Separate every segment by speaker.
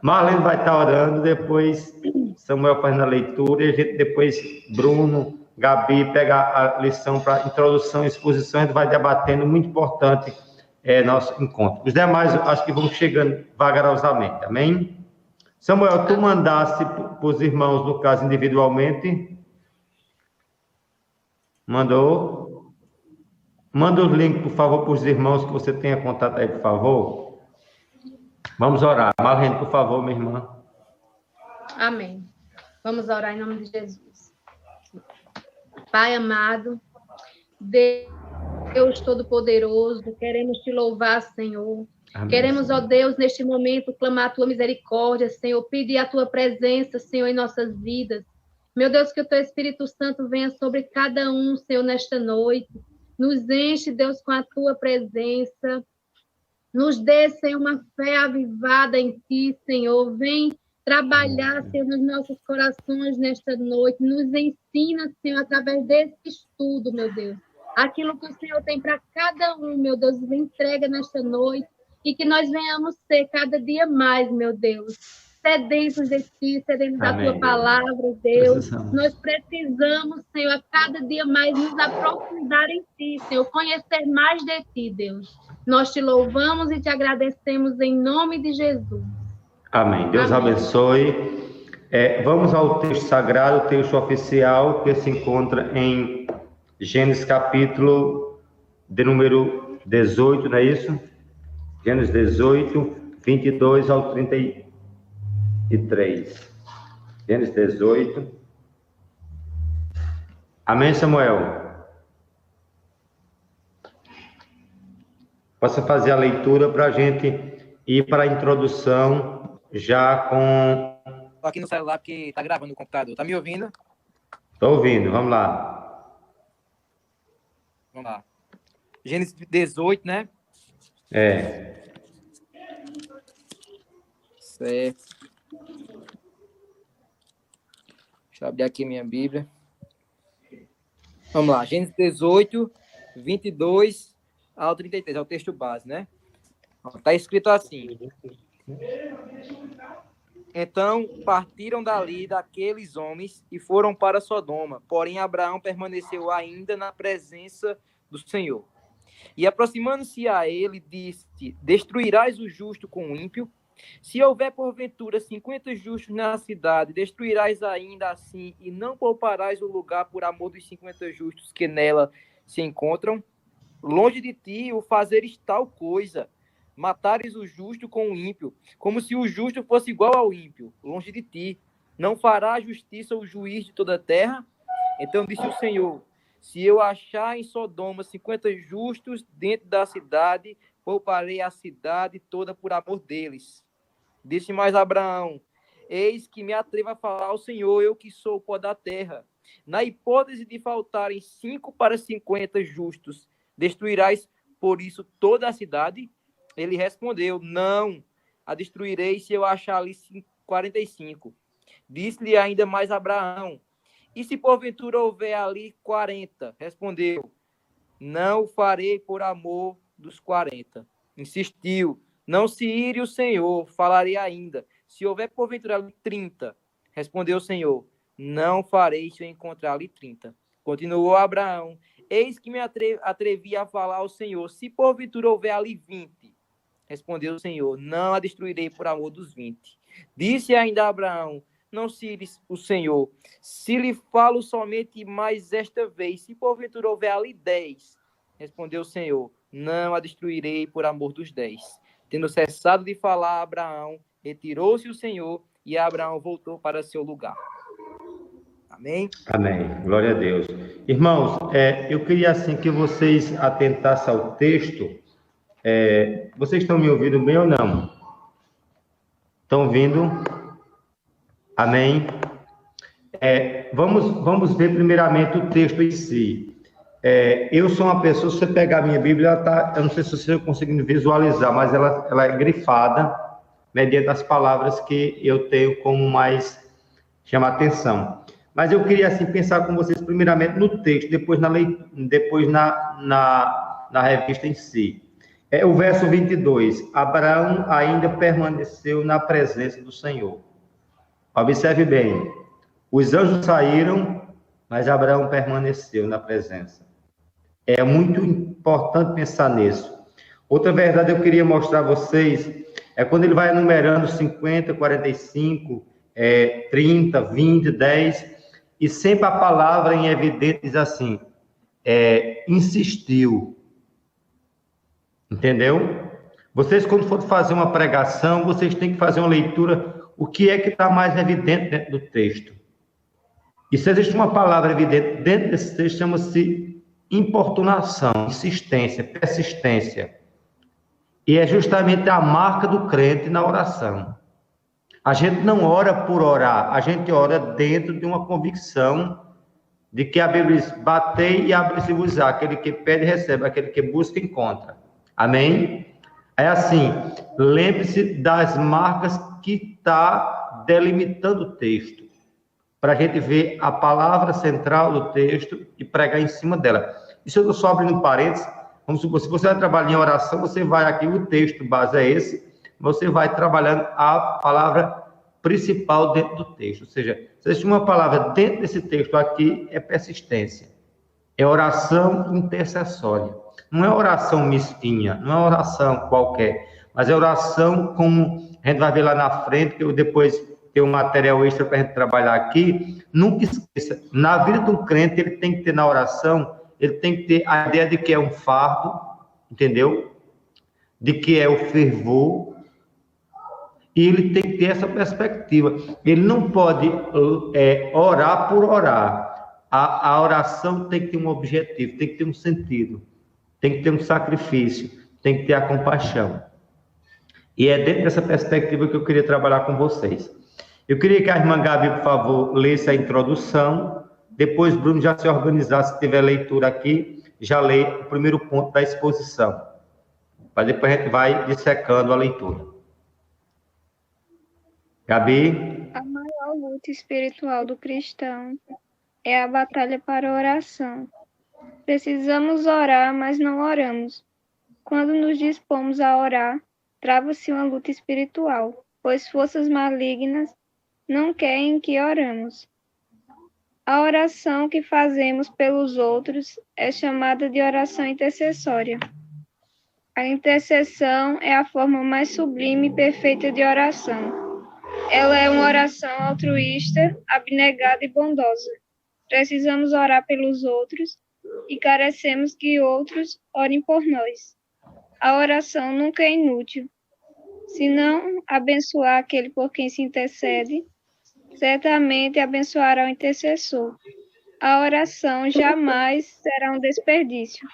Speaker 1: Marlene vai estar orando, depois Samuel faz na leitura, e a gente depois, Bruno, Gabi, pega a lição para introdução e exposição, a gente vai debatendo, muito importante nosso encontro. Os demais, acho que vão chegando vagarosamente, amém? Samuel, tu mandaste para os irmãos, no caso, individualmente? Mandou? Manda os links, por favor, para os irmãos que você tenha contato aí, por favor. Vamos orar. Marlene, por favor, minha irmã.
Speaker 2: Amém. Vamos orar em nome de Jesus. Pai amado, Deus Todo-Poderoso, queremos te louvar, Senhor. Amém. Queremos, ó Deus, neste momento, clamar a tua misericórdia, Senhor, pedir a tua presença, Senhor, em nossas vidas. Meu Deus, que o teu Espírito Santo venha sobre cada um, Senhor, nesta noite. Nos enche, Deus, com a tua presença. Nos dê, Senhor, uma fé avivada em ti, Senhor. Vem trabalhar, Senhor, nos nossos corações nesta noite. Nos ensina, Senhor, através desse estudo, meu Deus. Aquilo que o Senhor tem para cada um, meu Deus, entrega nesta noite. E que nós venhamos ser cada dia mais, meu Deus, sedentos de ti, sedentos da tua palavra, Deus. Nós precisamos, Senhor, a cada dia mais nos aprofundar em ti, Senhor, conhecer mais de ti, Deus. Nós te louvamos e te agradecemos em nome de Jesus.
Speaker 1: Amém. Deus abençoe. Vamos ao texto sagrado, o texto oficial, que se encontra em Gênesis capítulo de número 18, não é isso? Gênesis 18, 22 ao 33. Gênesis 18. Amém, Samuel? Posso fazer a leitura para a gente ir para a introdução já com...
Speaker 3: Estou aqui no celular porque está gravando no computador. Está me ouvindo?
Speaker 1: Estou ouvindo, vamos lá.
Speaker 3: Vamos lá. Gênesis 18, né? Certo. Deixa eu abrir aqui minha Bíblia. Vamos lá. Gênesis 18, 22 ao 33. É o texto base, né? Está escrito assim. Então partiram dali daqueles homens e foram para Sodoma. Porém, Abraão permaneceu ainda na presença do Senhor. E aproximando-se a ele, disse: Destruirás o justo com o ímpio? Se houver porventura 50 justos na cidade, destruirás ainda assim e não pouparás o lugar por amor dos 50 justos que nela se encontram? Longe de ti o fazeres tal coisa, matares o justo com o ímpio, como se o justo fosse igual ao ímpio. Longe de ti, não fará justiça o juiz de toda a terra? Então disse o Senhor: se eu achar em Sodoma 50 justos dentro da cidade, pouparei a cidade toda por amor deles. Disse mais Abraão: eis que me atrevo a falar ao Senhor, eu que sou o pó da terra. Na hipótese de faltarem 5 para 50 justos, destruirás por isso toda a cidade? Ele respondeu: não, a destruirei se eu achar ali 45. Disse-lhe ainda mais Abraão: e se porventura houver ali 40? Respondeu: não o farei por amor dos 40. Insistiu: não se ire o Senhor, falarei ainda. Se houver porventura ali 30, respondeu o Senhor: não farei se eu encontrar ali 30. Continuou Abraão: eis que me atrevi a falar ao Senhor, se porventura houver ali 20. Respondeu o Senhor: não a destruirei por amor dos 20. Disse ainda Abraão: não se ire o Senhor, se lhe falo somente mais esta vez, se porventura houver ali 10. Respondeu o Senhor: não a destruirei por amor dos 10. Tendo cessado de falar, Abraão retirou-se o Senhor e Abraão voltou para seu lugar. Amém?
Speaker 1: Amém. Glória a Deus. Irmãos, eu queria assim que vocês atentassem ao texto. Vocês estão me ouvindo bem ou não? Estão ouvindo? Amém? Vamos ver primeiramente o texto em si. Eu sou uma pessoa, se você pegar a minha Bíblia, eu não sei se você está conseguindo visualizar, mas ela é grifada mediante as palavras que eu tenho como mais chama atenção. Mas eu queria assim pensar com vocês primeiramente no texto, depois na revista em si. É o verso 22. Abraão ainda permaneceu na presença do Senhor. Observe bem. Os anjos saíram, mas Abraão permaneceu na presença. É muito importante pensar nisso. Outra verdade eu queria mostrar a vocês é quando ele vai enumerando 50, 45, 30, 20, 10, e sempre a palavra em evidente diz assim, insistiu. Entendeu? Vocês, quando for fazer uma pregação, vocês têm que fazer uma leitura, o que é que está mais evidente dentro do texto. E se existe uma palavra evidente dentro desse texto, chama-se importunação, insistência, persistência. E é justamente a marca do crente na oração. A gente não ora por orar, a gente ora dentro de uma convicção de que a Bíblia diz, batei e abre-se-vos-á, aquele que pede recebe, aquele que busca encontra. Amém? É assim, lembre-se das marcas que está delimitando o texto, para a gente ver a palavra central do texto e pregar em cima dela. Isso eu estou só abrindo parênteses. Vamos supor, se você vai trabalhar em oração, você vai aqui, o texto base é esse, você vai trabalhando a palavra principal dentro do texto. Ou seja, se existe uma palavra dentro desse texto aqui, é persistência. É oração intercessória. Não é oração mesquinha, não é oração qualquer, mas é oração como a gente vai ver lá na frente, que eu depois tenho um material extra para a gente trabalhar aqui. Nunca esqueça, na vida de um crente, ele tem que ter na oração, ele tem que ter a ideia de que é um fardo, entendeu? De que é o fervor, e ele tem que ter essa perspectiva. Ele não pode orar por orar. A oração tem que ter um objetivo, tem que ter um sentido, tem que ter um sacrifício, tem que ter a compaixão. E é dentro dessa perspectiva que eu queria trabalhar com vocês. Eu queria que a irmã Gabi, por favor, lesse a introdução. Depois, Bruno, já se organizar, se tiver leitura aqui, já lê o primeiro ponto da exposição. Mas depois a gente vai dissecando a leitura. Gabi?
Speaker 4: A maior luta espiritual do cristão é a batalha para a oração. Precisamos orar, mas não oramos. Quando nos dispomos a orar, trava-se uma luta espiritual, pois forças malignas não querem que oramos. A oração que fazemos pelos outros é chamada de oração intercessória. A intercessão é a forma mais sublime e perfeita de oração. Ela é uma oração altruísta, abnegada e bondosa. Precisamos orar pelos outros e carecemos que outros orem por nós. A oração nunca é inútil. Se não abençoar aquele por quem se intercede, certamente abençoará o intercessor. A oração jamais será um desperdício.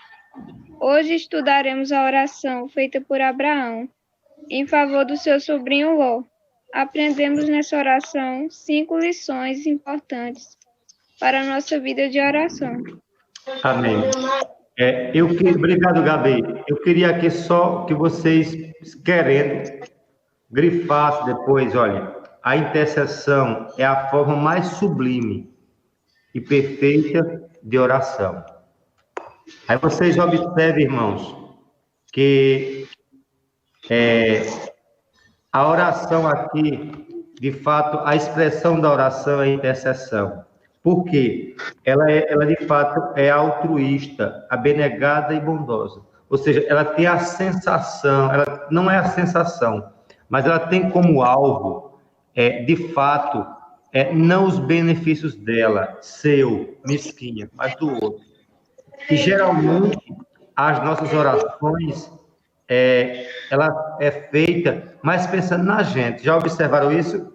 Speaker 4: Hoje estudaremos a oração feita por Abraão em favor do seu sobrinho Ló. Aprendemos nessa oração 5 lições importantes para a nossa vida de oração.
Speaker 1: Amém. Obrigado, Gabi. Eu queria aqui só que vocês, querendo, grifassem depois, olha, a intercessão é a forma mais sublime e perfeita de oração. Aí vocês observem, irmãos, que a oração aqui, de fato, a expressão da oração é intercessão. Por quê? Ela de fato é altruísta, abnegada e bondosa. Ou seja, ela tem a sensação, ela não é a sensação, mas ela tem como alvo, de fato, não os benefícios dela, seu, mesquinha, mas do outro. E geralmente, as nossas orações, ela é feita, mas pensando na gente. Já observaram isso?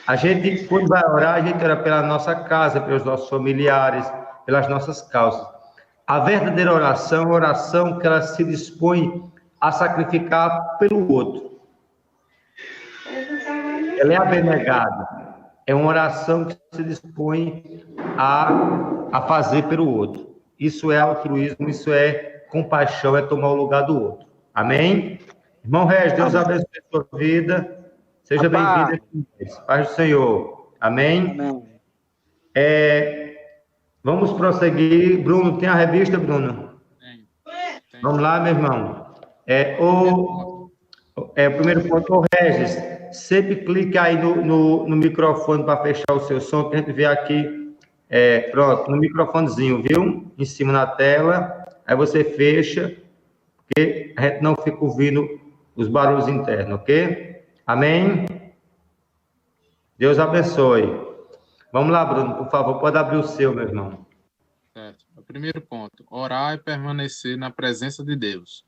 Speaker 1: A gente, quando vai orar, a gente ora pela nossa casa, pelos nossos familiares, pelas nossas causas. A verdadeira oração é uma oração que ela se dispõe a sacrificar pelo outro. Ela é abnegada. É uma oração que se dispõe a fazer pelo outro. Isso é altruísmo, isso é compaixão, é tomar o lugar do outro. Amém? Irmão Regis, Deus abençoe a sua vida. Seja bem-vindo. Paz do Senhor. Amém?
Speaker 3: Amém.
Speaker 1: Vamos prosseguir. Bruno, tem a revista, Bruno? Vamos lá, meu irmão. O primeiro ponto, ô Regis, sempre clique aí no microfone para fechar o seu som, que a gente vê aqui, pronto, no microfonezinho, viu? Em cima na tela, aí você fecha, porque a gente não fica ouvindo os barulhos internos, ok? Amém? Deus abençoe. Vamos lá, Bruno, por favor, pode abrir o seu, meu irmão.
Speaker 5: Certo. O primeiro ponto, orar e permanecer na presença de Deus.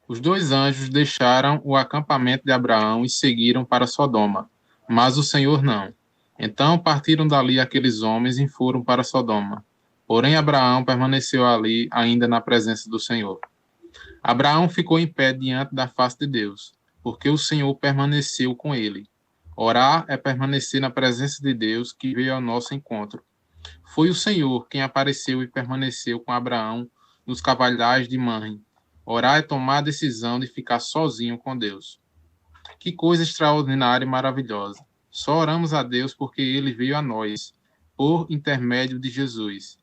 Speaker 5: Os 2 anjos deixaram o acampamento de Abraão e seguiram para Sodoma, mas o Senhor não. Então partiram dali aqueles homens e foram para Sodoma. Porém Abraão permaneceu ali ainda na presença do Senhor. Abraão ficou em pé diante da face de Deus, porque o Senhor permaneceu com ele. Orar é permanecer na presença de Deus que veio ao nosso encontro. Foi o Senhor quem apareceu e permaneceu com Abraão nos cavaleiros de Manre. Orar é tomar a decisão de ficar sozinho com Deus. Que coisa extraordinária e maravilhosa. Só oramos a Deus porque Ele veio a nós, por intermédio de Jesus.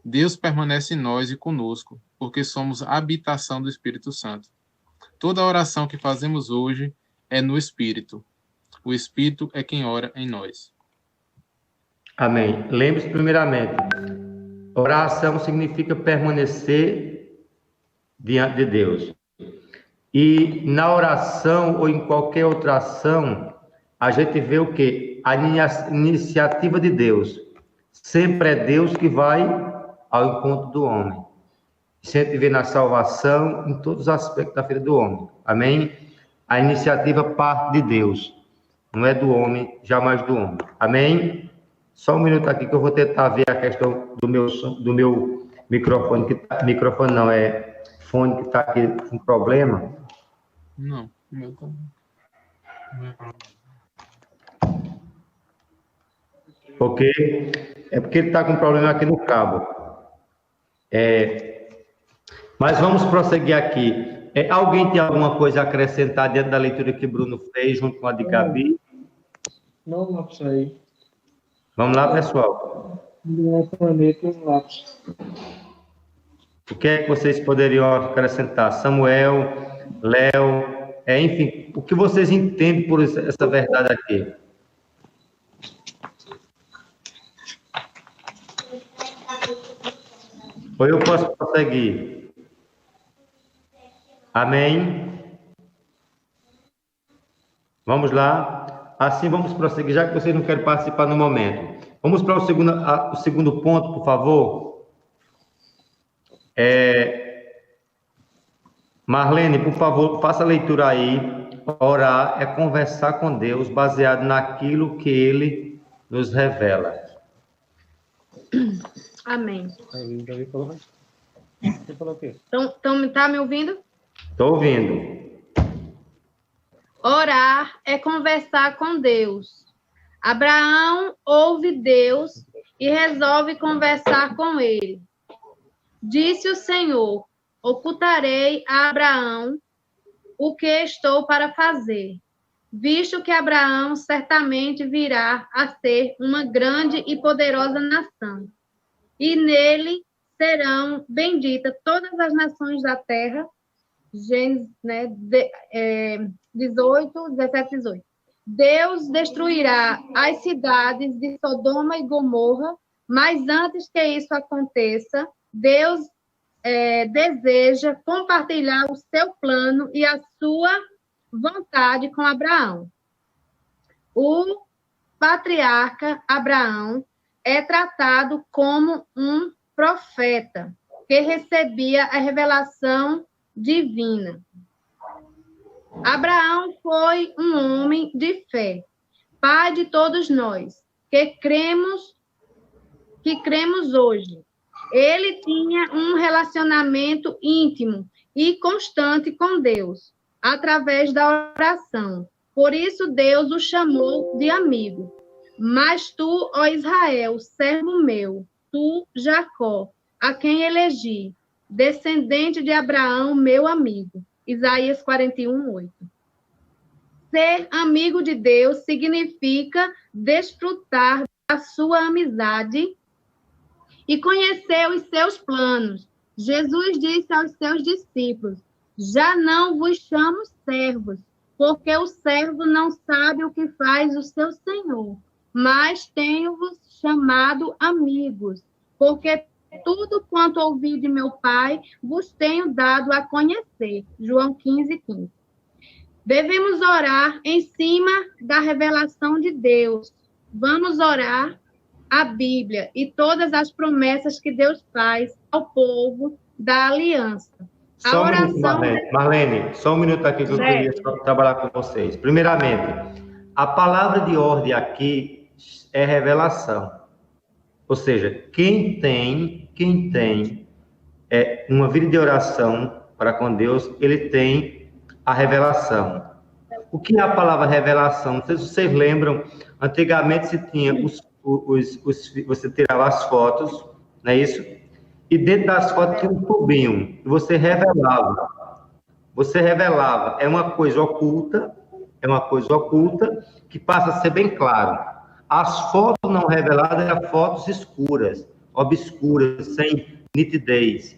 Speaker 5: Deus permanece em nós e conosco, porque somos a habitação do Espírito Santo. Toda a oração que fazemos hoje é no Espírito. O Espírito é quem ora em nós.
Speaker 1: Amém. Lembre-se, primeiramente, oração significa permanecer diante de Deus. E na oração ou em qualquer outra ação, a gente vê o quê? A iniciativa de Deus. Sempre é Deus que vai ao encontro do homem. Sempre vê na salvação, em todos os aspectos da vida do homem. Amém? A iniciativa parte de Deus. Não é do homem, jamais do homem. Amém? Só um minuto aqui que eu vou tentar ver a questão do meu microfone. Microfone não, é fone que está aqui com problema.
Speaker 5: Não, meu também.
Speaker 1: Ok? É porque ele está com problema aqui no cabo. Mas vamos prosseguir aqui. Alguém tem alguma coisa a acrescentar dentro da leitura que Bruno fez, junto com a de Gabi?
Speaker 6: Não, lápis aí.
Speaker 1: Vamos lá, pessoal.
Speaker 6: Uma caneta e um lápis.
Speaker 1: O que é que vocês poderiam acrescentar? Samuel, Léo, enfim, o que vocês entendem por essa verdade aqui? Ou eu posso prosseguir? Amém? Vamos lá. Assim vamos prosseguir, já que vocês não querem participar no momento. Vamos para o segundo ponto, por favor. Marlene, por favor, faça a leitura aí. Orar é conversar com Deus baseado naquilo que Ele nos revela.
Speaker 2: Amém.
Speaker 6: Davi falou. Você falou o quê?
Speaker 2: Então, tá me ouvindo?
Speaker 1: Estou ouvindo.
Speaker 2: Orar é conversar com Deus. Abraão ouve Deus e resolve conversar com ele. Disse o Senhor: ocultarei a Abraão o que estou para fazer, visto que Abraão certamente virá a ser uma grande e poderosa nação, e nele serão benditas todas as nações da terra. Gênesis 17:18. Deus destruirá as cidades de Sodoma e Gomorra, mas antes que isso aconteça, Deus deseja compartilhar o seu plano e a sua vontade com Abraão. O patriarca Abraão é tratado como um profeta que recebia a revelação divina. Abraão foi um homem de fé, pai de todos nós, que cremos hoje. Ele tinha um relacionamento íntimo e constante com Deus, através da oração. Por isso Deus o chamou de amigo. Mas tu, ó Israel, servo meu, tu, Jacó, a quem elegi, descendente de Abraão, meu amigo. Isaías 41:8. Ser amigo de Deus significa desfrutar da sua amizade e conhecer os seus planos. Jesus disse aos seus discípulos: Já não vos chamo servos, porque o servo não sabe o que faz o seu senhor, mas tenho-vos chamado amigos, porque tudo quanto ouvi de meu Pai vos tenho dado a conhecer. João 15:15. Devemos orar em cima da revelação de Deus. Vamos orar a Bíblia e todas as promessas que Deus faz ao povo da aliança.
Speaker 1: Só um minuto, Marlene, só um minuto aqui que eu queria trabalhar com vocês. Primeiramente, a palavra de ordem aqui é revelação. Ou seja, quem tem uma vida de oração para com Deus, ele tem a revelação. O que é a palavra revelação? Não sei se vocês lembram, antigamente se tinha você tirava as fotos, não é isso? E dentro das fotos tinha um tubinho, e você revelava. É uma coisa oculta que passa a ser bem claro. As fotos não reveladas eram fotos escuras, obscuras, sem nitidez.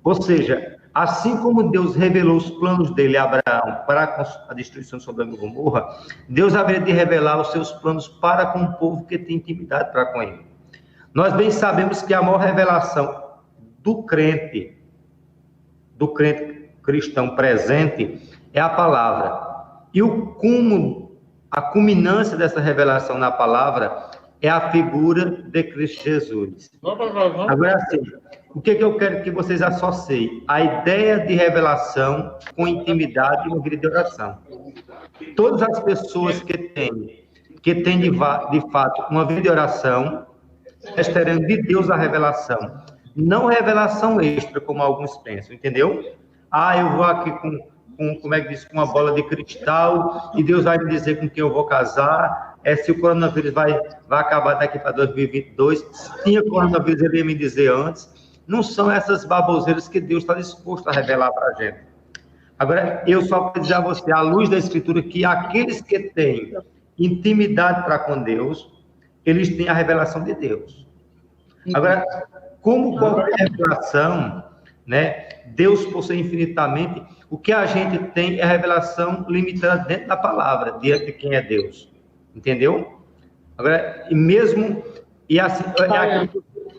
Speaker 1: Ou seja, assim como Deus revelou os planos dele a Abraão para a destruição de Sodoma e Gomorra, Deus haveria de revelar os seus planos para com o povo que tem intimidade para com ele. Nós bem sabemos que a maior revelação do crente cristão presente é a palavra. E a culminância dessa revelação na palavra é a figura de Cristo Jesus. Agora, assim, o que eu quero que vocês associem? A ideia de revelação com intimidade e uma vida de oração. Todas as pessoas que têm de fato uma vida de oração, estarão de Deus a revelação. Não revelação extra, como alguns pensam, entendeu? Eu vou aqui com uma bola de cristal e Deus vai me dizer com quem eu vou casar. Se o coronavírus vai acabar daqui para 2022. Se tinha coronavírus, ele ia me dizer antes. Não são essas baboseiras que Deus está disposto a revelar para a gente. Agora, eu só vou dizer a você, à luz da Escritura, que aqueles que têm intimidade para com Deus, eles têm a revelação de Deus. Agora, como qualquer revelação, né, Deus possui infinitamente, o que a gente tem é a revelação limitada dentro da palavra, diante de quem é Deus. Entendeu? Agora,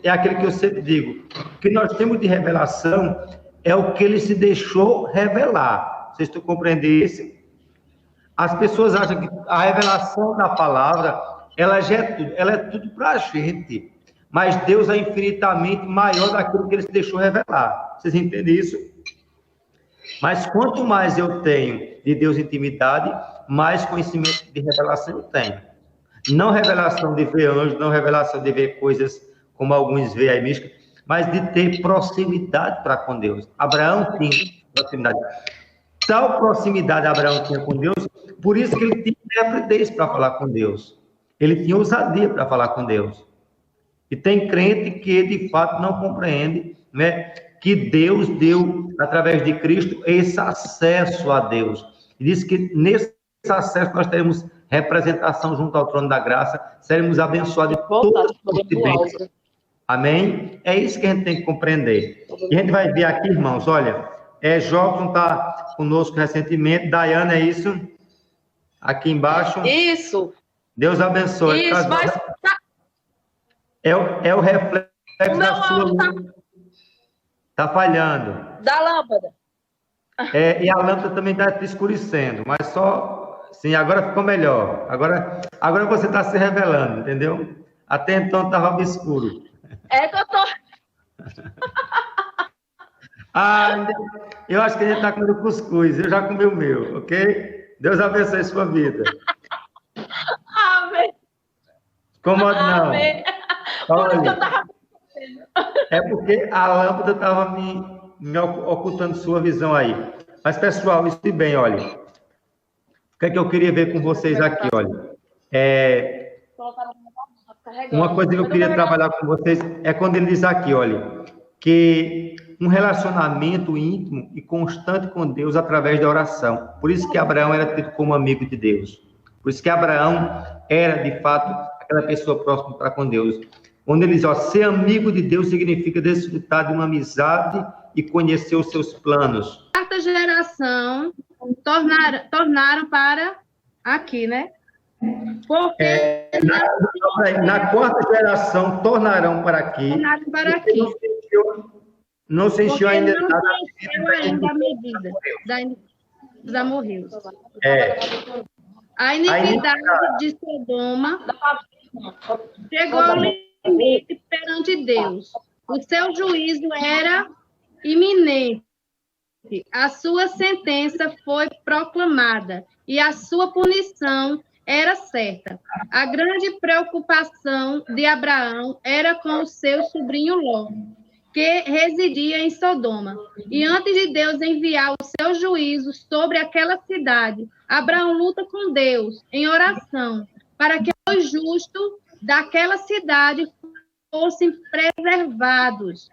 Speaker 1: é aquilo que eu sempre digo, o que nós temos de revelação é o que ele se deixou revelar. Vocês estão compreendendo isso? As pessoas acham que a revelação da palavra, ela é tudo para a gente. Mas Deus é infinitamente maior daquilo que ele se deixou revelar. Vocês entendem isso? Mas quanto mais eu tenho de Deus intimidade, mais conhecimento de revelação eu tenho. Não revelação de ver anjos, não revelação de ver coisas como alguns veem aí mística, mas de ter proximidade para com Deus. Abraão tinha proximidade. Tal proximidade Abraão tinha com Deus, por isso que ele tinha intrepidez para falar com Deus. Ele tinha ousadia para falar com Deus. E tem crente que, de fato, não compreende, né, que Deus deu, através de Cristo, esse acesso a Deus. E diz que nesse acesso nós teremos representação junto ao trono da graça, seremos abençoados de todas as bênçãos. Amém? É isso que a gente tem que compreender. E a gente vai ver aqui, irmãos, olha, Jobson está conosco recentemente, Dayana, é isso? Aqui embaixo.
Speaker 7: Isso.
Speaker 1: Deus abençoe.
Speaker 7: Isso, mas...
Speaker 1: É o reflexo da sua luz. Está falhando.
Speaker 7: Da lâmpada.
Speaker 1: E a lâmpada também está escurecendo, mas só... Sim, agora ficou melhor. Agora você está se revelando, entendeu? Até então estava obscuro.
Speaker 7: É que eu tô...
Speaker 1: Eu acho que a gente está comendo cuscuz. Eu já comi o meu, ok? Deus abençoe a sua vida.
Speaker 7: Amém.
Speaker 1: Incomoda não.
Speaker 7: Amém. Por isso que eu tava...
Speaker 1: É porque a lâmpada estava me ocultando sua visão aí. Mas, pessoal, isso bem, olha. O que é que eu queria ver com vocês aqui, olha. Uma coisa que eu queria trabalhar com vocês é quando ele diz aqui, olha, que um relacionamento íntimo e constante com Deus através da oração. Por isso que Abraão era tido como amigo de Deus. Por isso que Abraão era, de fato, aquela pessoa próxima para com Deus. Quando ele diz, ser amigo de Deus significa desfrutar de uma amizade e conhecer os seus planos.
Speaker 2: Carta quarta geração tornaram para aqui, né? Porque
Speaker 1: na quarta geração tornarão para aqui.
Speaker 2: tornaram para aqui.
Speaker 1: Não se encheu
Speaker 2: Porque
Speaker 1: ainda
Speaker 2: não
Speaker 1: nada.
Speaker 2: se encheu ainda a medida dos amorreus.
Speaker 1: É.
Speaker 2: A iniquidade de Sodoma chegou ao limite perante Deus. O seu juízo era iminente. A sua sentença foi proclamada e a sua punição era certa. A grande preocupação de Abraão era com o seu sobrinho Ló, que residia em Sodoma. E antes de Deus enviar o seu juízo sobre aquela cidade, Abraão luta com Deus em oração para que os justos daquela cidade fossem preservados.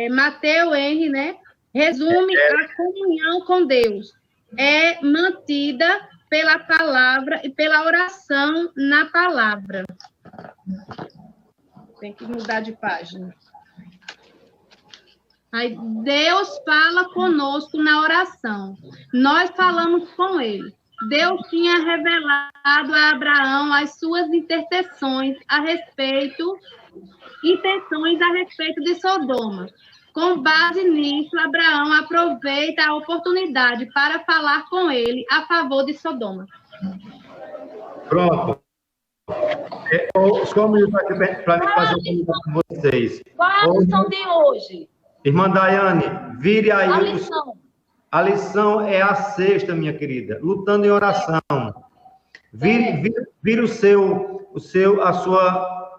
Speaker 2: Mateus Henry, né, resume a comunhão com Deus. É mantida pela palavra e pela oração na palavra. Tem que mudar de página. Aí Deus fala conosco na oração. Nós falamos com ele. Deus tinha revelado a Abraão as suas intenções a respeito de Sodoma. Com base nisso, Abraão aproveita a oportunidade para falar com ele a favor de Sodoma.
Speaker 1: Pronto. Só um minuto aqui para mim fazer uma pergunta com vocês.
Speaker 7: Qual é a lição de hoje?
Speaker 1: Irmã Daiane, vire aí.
Speaker 7: A lição.
Speaker 1: A lição é a sexta, minha querida. Lutando em oração. Vire a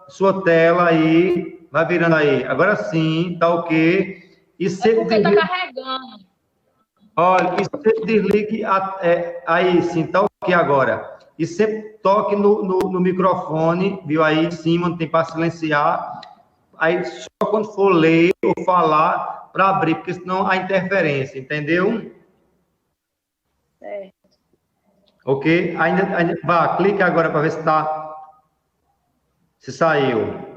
Speaker 1: sua tela aí. Vai virando aí. Agora sim, tá ok. E você
Speaker 7: Porque está carregando.
Speaker 1: Olha, e você desligue aí sim, tá ok agora. E você toque no microfone, viu aí em cima, não tem para silenciar. Aí só quando for ler ou falar para abrir, porque senão há interferência, entendeu?
Speaker 7: Certo.
Speaker 1: Ok? Ainda vá, clica agora para ver se saiu.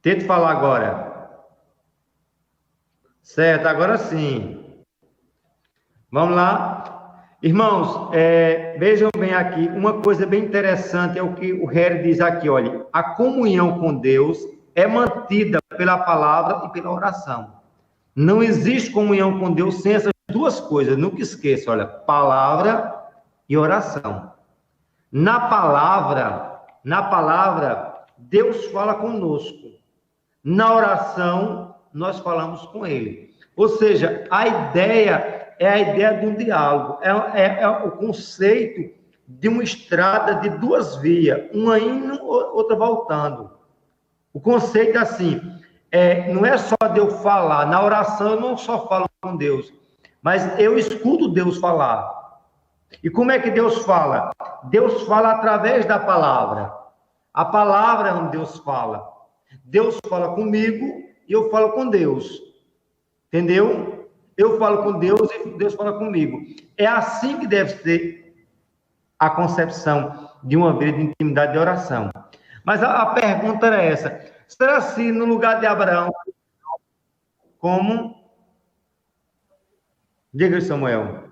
Speaker 1: Tente falar agora. Certo, agora sim. Vamos lá. Irmãos, vejam bem aqui, uma coisa bem interessante é o que o Harry diz aqui, olha, a comunhão com Deus é mantida pela palavra e pela oração. Não existe comunhão com Deus sem essas duas coisas, nunca esqueça, olha, palavra e oração. Na palavra, Deus fala conosco. Na oração, nós falamos com ele. Ou seja, a ideia é a ideia de um diálogo, é o conceito de uma estrada de duas vias, uma indo, outra voltando. O conceito é assim, não é só de eu falar, na oração eu não só falo com Deus, mas eu escuto Deus falar. E como é que Deus fala? Deus fala através da palavra. A palavra é onde Deus fala. Deus fala comigo e eu falo com Deus. Entendeu? Eu falo com Deus e Deus fala comigo. É assim que deve ser a concepção de uma vida de intimidade de oração. Mas a pergunta era essa. Será assim no lugar de Abraão? Como? Diga, Samuel.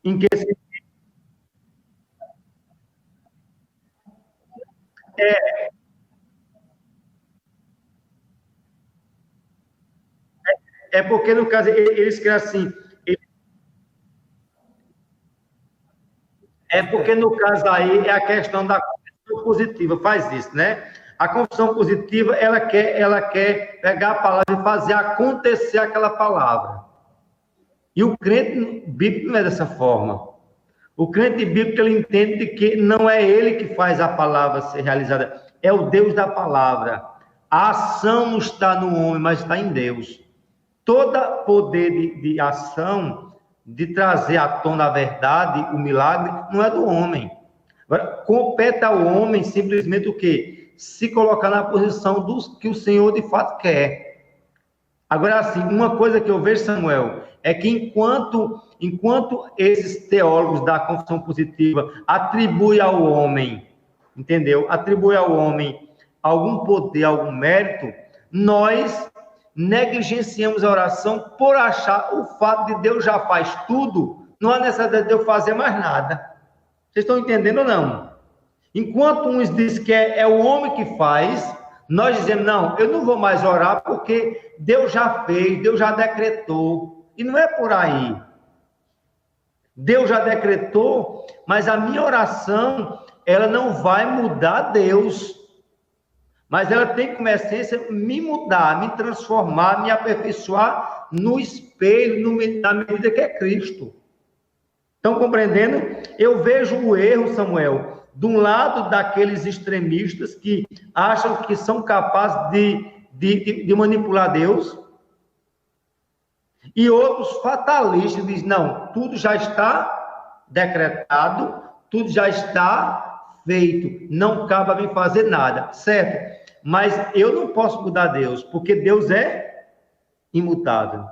Speaker 1: Em que sentido? É porque, no caso, ele escreve assim. É porque, no caso aí, é a questão da confissão positiva, faz isso, né? A confissão positiva, ela quer pegar a palavra e fazer acontecer aquela palavra. E o crente bíblico não é dessa forma. O crente bíblico, ele entende que não é ele que faz a palavra ser realizada, é o Deus da palavra. A ação não está no homem, mas está em Deus. Todo poder de ação, de trazer à tona a verdade, o milagre, não é do homem. Agora, compete ao homem simplesmente o quê? Se colocar na posição que o Senhor de fato quer. Agora, assim, uma coisa que eu vejo, Samuel, é que enquanto esses teólogos da confissão positiva atribuem ao homem, entendeu? Atribui ao homem algum poder, algum mérito, nós negligenciamos a oração por achar o fato de Deus já faz tudo, não há necessidade de eu fazer mais nada. Vocês estão entendendo ou não? Enquanto uns dizem que é o homem que faz, nós dizemos, não, eu não vou mais orar porque Deus já fez, Deus já decretou. E não é por aí. Deus já decretou, mas a minha oração, ela não vai mudar Deus. Mas ela tem como essência me mudar, me transformar, me aperfeiçoar no espelho, na medida que é Cristo. Estão compreendendo? Eu vejo o erro, Samuel, de um lado daqueles extremistas que acham que são capazes de manipular Deus, e outros fatalistas dizem, não, tudo já está decretado, tudo já está feito, não cabe a mim fazer nada, certo? Mas eu não posso mudar Deus, porque Deus é imutável.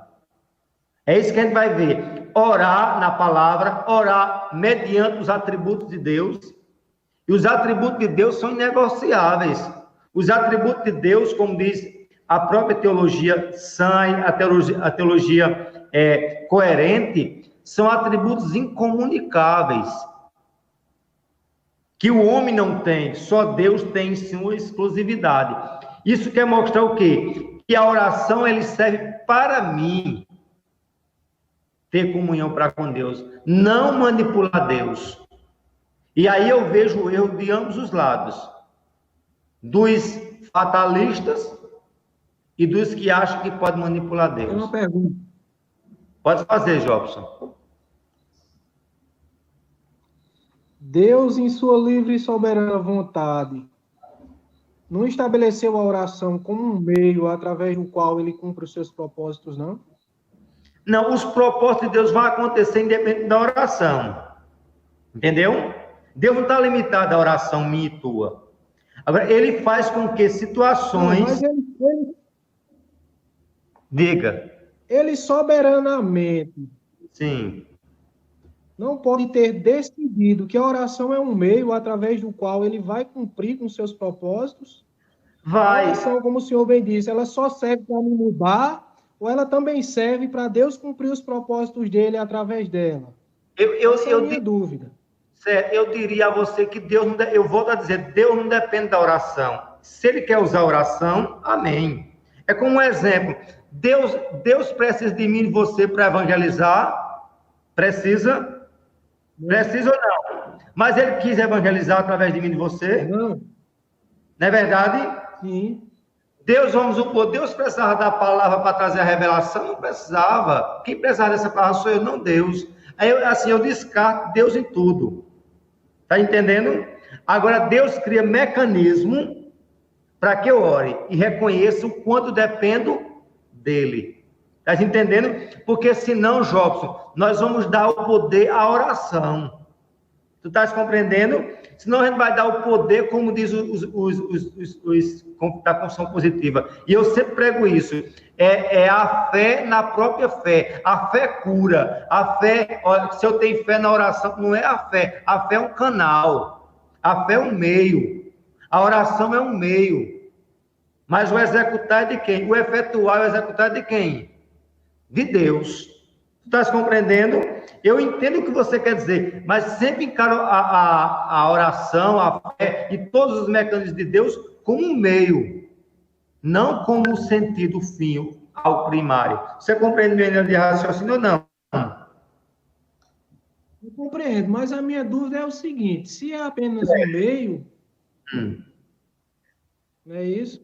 Speaker 1: É isso que a gente vai ver. Orar na palavra, orar mediante os atributos de Deus. E os atributos de Deus são inegociáveis. Os atributos de Deus, como diz a própria teologia sã, a teologia coerente, são atributos incomunicáveis. Que o homem não tem, só Deus tem em sua exclusividade. Isso quer mostrar o quê? Que a oração, ele serve para mim ter comunhão para com Deus, não manipular Deus. E aí eu vejo o erro de ambos os lados, dos fatalistas e dos que acham que pode manipular Deus.
Speaker 6: Tem uma pergunta.
Speaker 1: Pode fazer, Jobson.
Speaker 6: Deus, em sua livre e soberana vontade, não estabeleceu a oração como um meio através do qual ele cumpre os seus propósitos, não?
Speaker 1: Não, os propósitos de Deus vão acontecer independente da oração. Entendeu? Deus não está limitado à oração minha e tua. Agora, ele faz com que situações... Não, mas Diga.
Speaker 6: Ele soberanamente...
Speaker 1: Sim.
Speaker 6: Não pode ter decidido que a oração é um meio através do qual ele vai cumprir com seus propósitos.
Speaker 1: Vai.
Speaker 6: A oração, como o senhor bem disse, ela só serve para me mudar, ou ela também serve para Deus cumprir os propósitos dele através dela? Essa é a minha dúvida.
Speaker 1: Eu diria a você que Deus não... Eu volto a dizer, Deus não depende da oração. Se ele quer usar a oração, amém. É como um exemplo. Deus precisa de mim e de você para evangelizar? Precisa? Precisa ou não? Mas ele quis evangelizar através de mim e de você?
Speaker 6: Não.
Speaker 1: Não é verdade?
Speaker 6: Sim.
Speaker 1: Deus, vamos supor, Deus precisava da palavra para trazer a revelação? Não precisava. Quem precisava dessa palavra sou eu, não Deus. Aí, eu descarto Deus em tudo. Está entendendo? Agora, Deus cria mecanismo para que eu ore e reconheça o quanto dependo dele. Está entendendo? Porque senão, Jobson, nós vamos dar o poder à oração. Tu estás compreendendo? Senão a gente vai dar o poder, como diz os da construção positiva. E eu sempre prego isso. É a fé na própria fé. A fé cura. A fé, olha, se eu tenho fé na oração, não é a fé. A fé é um canal. A fé é um meio. A oração é um meio. Mas o executar é de quem? O efetuar e o executar é de quem? De Deus. Tu estás compreendendo? Eu entendo o que você quer dizer, mas sempre encaro a oração, a fé e todos os mecanismos de Deus como um meio, não como um sentido fim, ao primário. Você compreende minha linha de raciocínio ou não?
Speaker 6: Eu compreendo, mas a minha dúvida é o seguinte, se é apenas um meio, não é isso?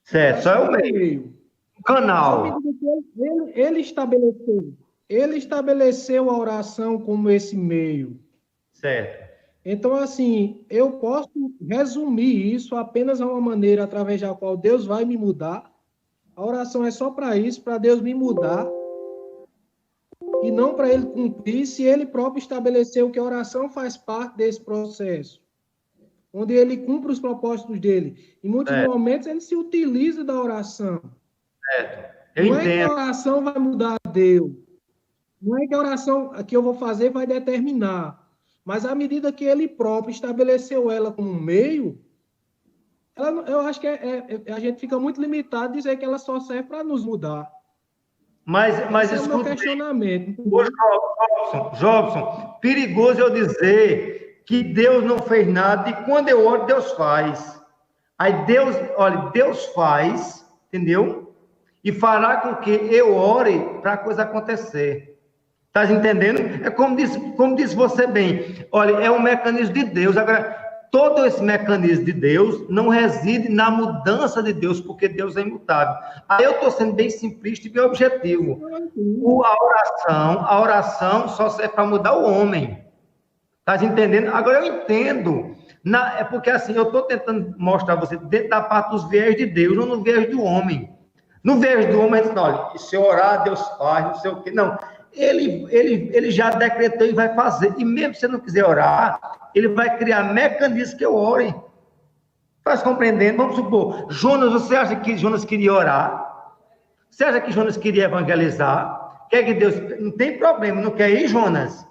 Speaker 1: Certo, só é o meio. O canal.
Speaker 6: Ele estabeleceu a oração como esse meio.
Speaker 1: Certo.
Speaker 6: Então, assim, eu posso resumir isso apenas a uma maneira através da qual Deus vai me mudar. A oração é só para isso, para Deus me mudar. E não para ele cumprir, se ele próprio estabeleceu que a oração faz parte desse processo. Onde ele cumpre os propósitos dele. Em muitos momentos, ele se utiliza da oração.
Speaker 1: Certo.
Speaker 6: Não é que a oração vai mudar Deus. Não é que a oração que eu vou fazer vai determinar. Mas à medida que ele próprio estabeleceu ela como um meio, eu acho que a gente fica muito limitado a dizer que ela só serve para nos mudar.
Speaker 1: Mas
Speaker 6: Esse é o meu questionamento.
Speaker 1: Ô, Jobson, perigoso eu dizer que Deus não fez nada e quando eu oro, Deus faz. Aí Deus faz, entendeu? E fará com que eu ore para a coisa acontecer. Tá entendendo? É como disse você bem. Olha, é um mecanismo de Deus. Agora, todo esse mecanismo de Deus não reside na mudança de Deus, porque Deus é imutável. Aí eu estou sendo bem simplista e bem objetivo. A oração só serve para mudar o homem. Tá entendendo? Agora eu entendo. É porque assim, eu estou tentando mostrar a você dentro da parte dos viés de Deus, não no viés do homem. No viés do homem, ele diz, olha, se eu orar, Deus faz, não sei o quê. Não. Ele já decretou e vai fazer. E mesmo se você não quiser orar, ele vai criar mecanismos que eu ore. Faz compreendendo? Vamos supor, Jonas, você acha que Jonas queria orar? Você acha que Jonas queria evangelizar? Quer que Deus... Não tem problema, não quer ir, Jonas?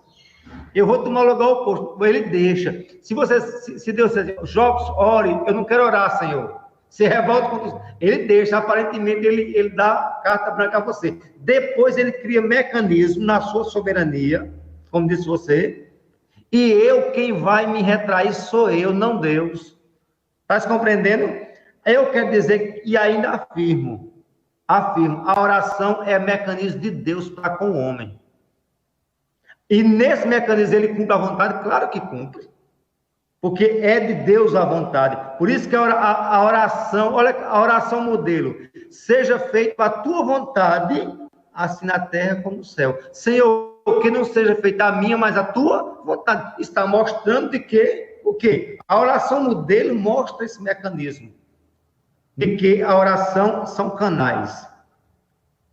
Speaker 1: Eu vou tomar o lugar oposto. Ele deixa. Se Deus dizer, Jobs, ore, eu não quero orar, Senhor. Se revolta com isso. Ele deixa, aparentemente, ele dá carta branca a você. Depois ele cria mecanismo na sua soberania, como disse você, e quem vai me retrair sou eu, não Deus. Está se compreendendo? Eu quero dizer, e ainda afirmo, a oração é mecanismo de Deus para com o homem. E nesse mecanismo ele cumpre a vontade? Claro que cumpre. Porque é de Deus a vontade. Por isso que a oração, olha, a oração modelo, seja feita a tua vontade, assim na terra como no céu. Senhor, que não seja feita a minha, mas a tua vontade. Está mostrando de que, o quê? A oração modelo mostra esse mecanismo. De que a oração são canais.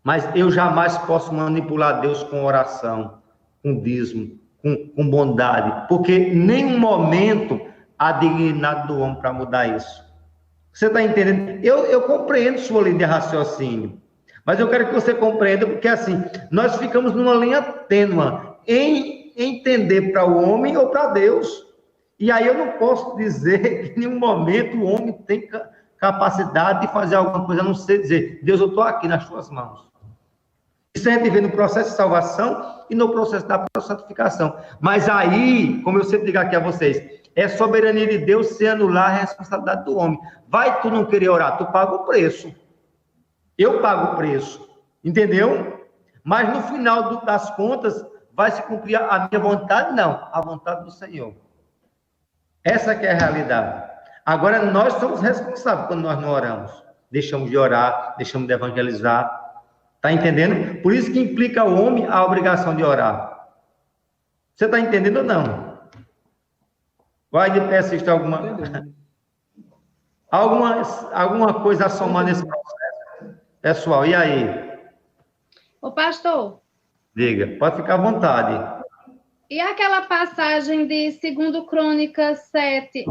Speaker 1: Mas eu jamais posso manipular Deus com oração, com dízimo, com bondade, porque em nenhum momento há dignidade do homem para mudar isso. Você está entendendo? Eu compreendo sua linha de raciocínio, mas eu quero que você compreenda, porque assim, nós ficamos numa linha tênue em entender para o homem ou para Deus, e aí eu não posso dizer que em nenhum momento o homem tem capacidade de fazer alguma coisa, a não ser dizer, Deus, eu estou aqui nas tuas mãos. Isso a gente vê no processo de salvação e no processo da santificação. Mas aí, como eu sempre digo aqui a vocês, é soberania de Deus se anular a responsabilidade do homem. Vai tu não querer orar, tu paga o preço. Eu pago o preço. Entendeu? Mas no final das contas, vai se cumprir a minha vontade? Não, a vontade do Senhor. Essa que é a realidade. Agora, nós somos responsáveis quando nós não oramos. Deixamos de orar, deixamos de evangelizar. Está entendendo? Por isso que implica ao homem a obrigação de orar. Você está entendendo ou não? Vai de pé, assistir alguma coisa a somar nesse processo. Pessoal, e aí?
Speaker 2: Ô, pastor.
Speaker 1: Diga, pode ficar à vontade.
Speaker 2: E aquela passagem de 2 Crônicas 7,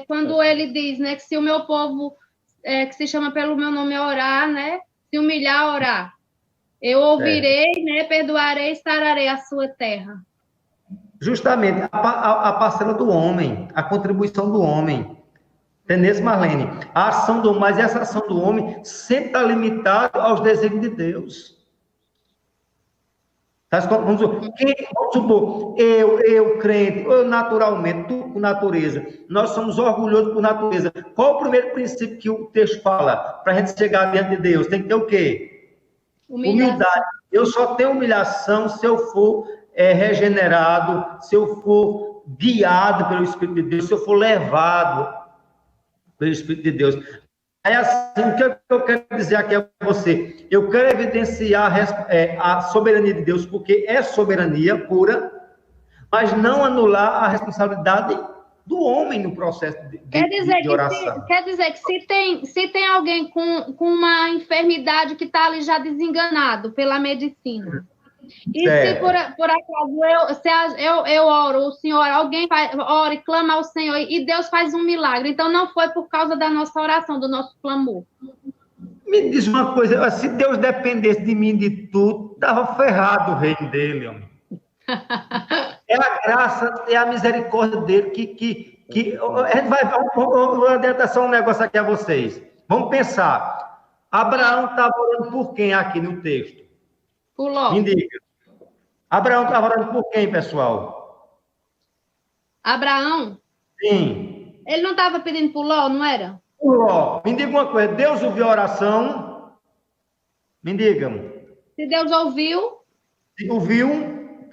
Speaker 2: quando ele diz, né, que se o meu povo, que se chama pelo meu nome, orar, né, se humilhar, orar. Eu ouvirei, né, perdoarei e sararei a sua terra.
Speaker 1: Justamente, a parcela do homem, a contribuição do homem. Entendeu, Marlene? A ação do homem, mas essa ação do homem sempre está limitada aos desígnios de Deus. Vamos supor, eu crente, eu naturalmente, tu com natureza, nós somos orgulhosos por natureza. Qual o primeiro princípio que o texto fala? Para a gente chegar diante de Deus, tem que ter o quê? Humildade. Eu só tenho humilhação se eu for regenerado, se eu for guiado pelo Espírito de Deus, se eu for levado pelo Espírito de Deus. Aí assim, o que eu quero dizer aqui a você? Eu quero evidenciar a soberania de Deus, porque é soberania pura, mas não anular a responsabilidade do homem no processo de oração.
Speaker 2: Quer dizer que se tem alguém com uma enfermidade que está ali já desenganado pela medicina, e se por acaso eu oro, o Senhor, alguém ora e clama ao Senhor, e Deus faz um milagre, então não foi por causa da nossa oração, do nosso clamor.
Speaker 1: Me diz uma coisa, se Deus dependesse de mim de tudo, estava ferrado o reino dele, homem. É a graça, é a misericórdia dele que Que a gente vou adiantar só um negócio aqui a vocês. Vamos pensar. Abraão estava orando por quem aqui no texto?
Speaker 2: Por Ló.
Speaker 1: Me diga. Abraão estava orando por quem, pessoal?
Speaker 2: Abraão?
Speaker 1: Sim.
Speaker 2: Ele não estava pedindo por Ló, não era?
Speaker 1: Por Ló. Me diga uma coisa. Deus ouviu a oração? Me digam.
Speaker 2: Se Deus ouviu...
Speaker 1: Ouviu?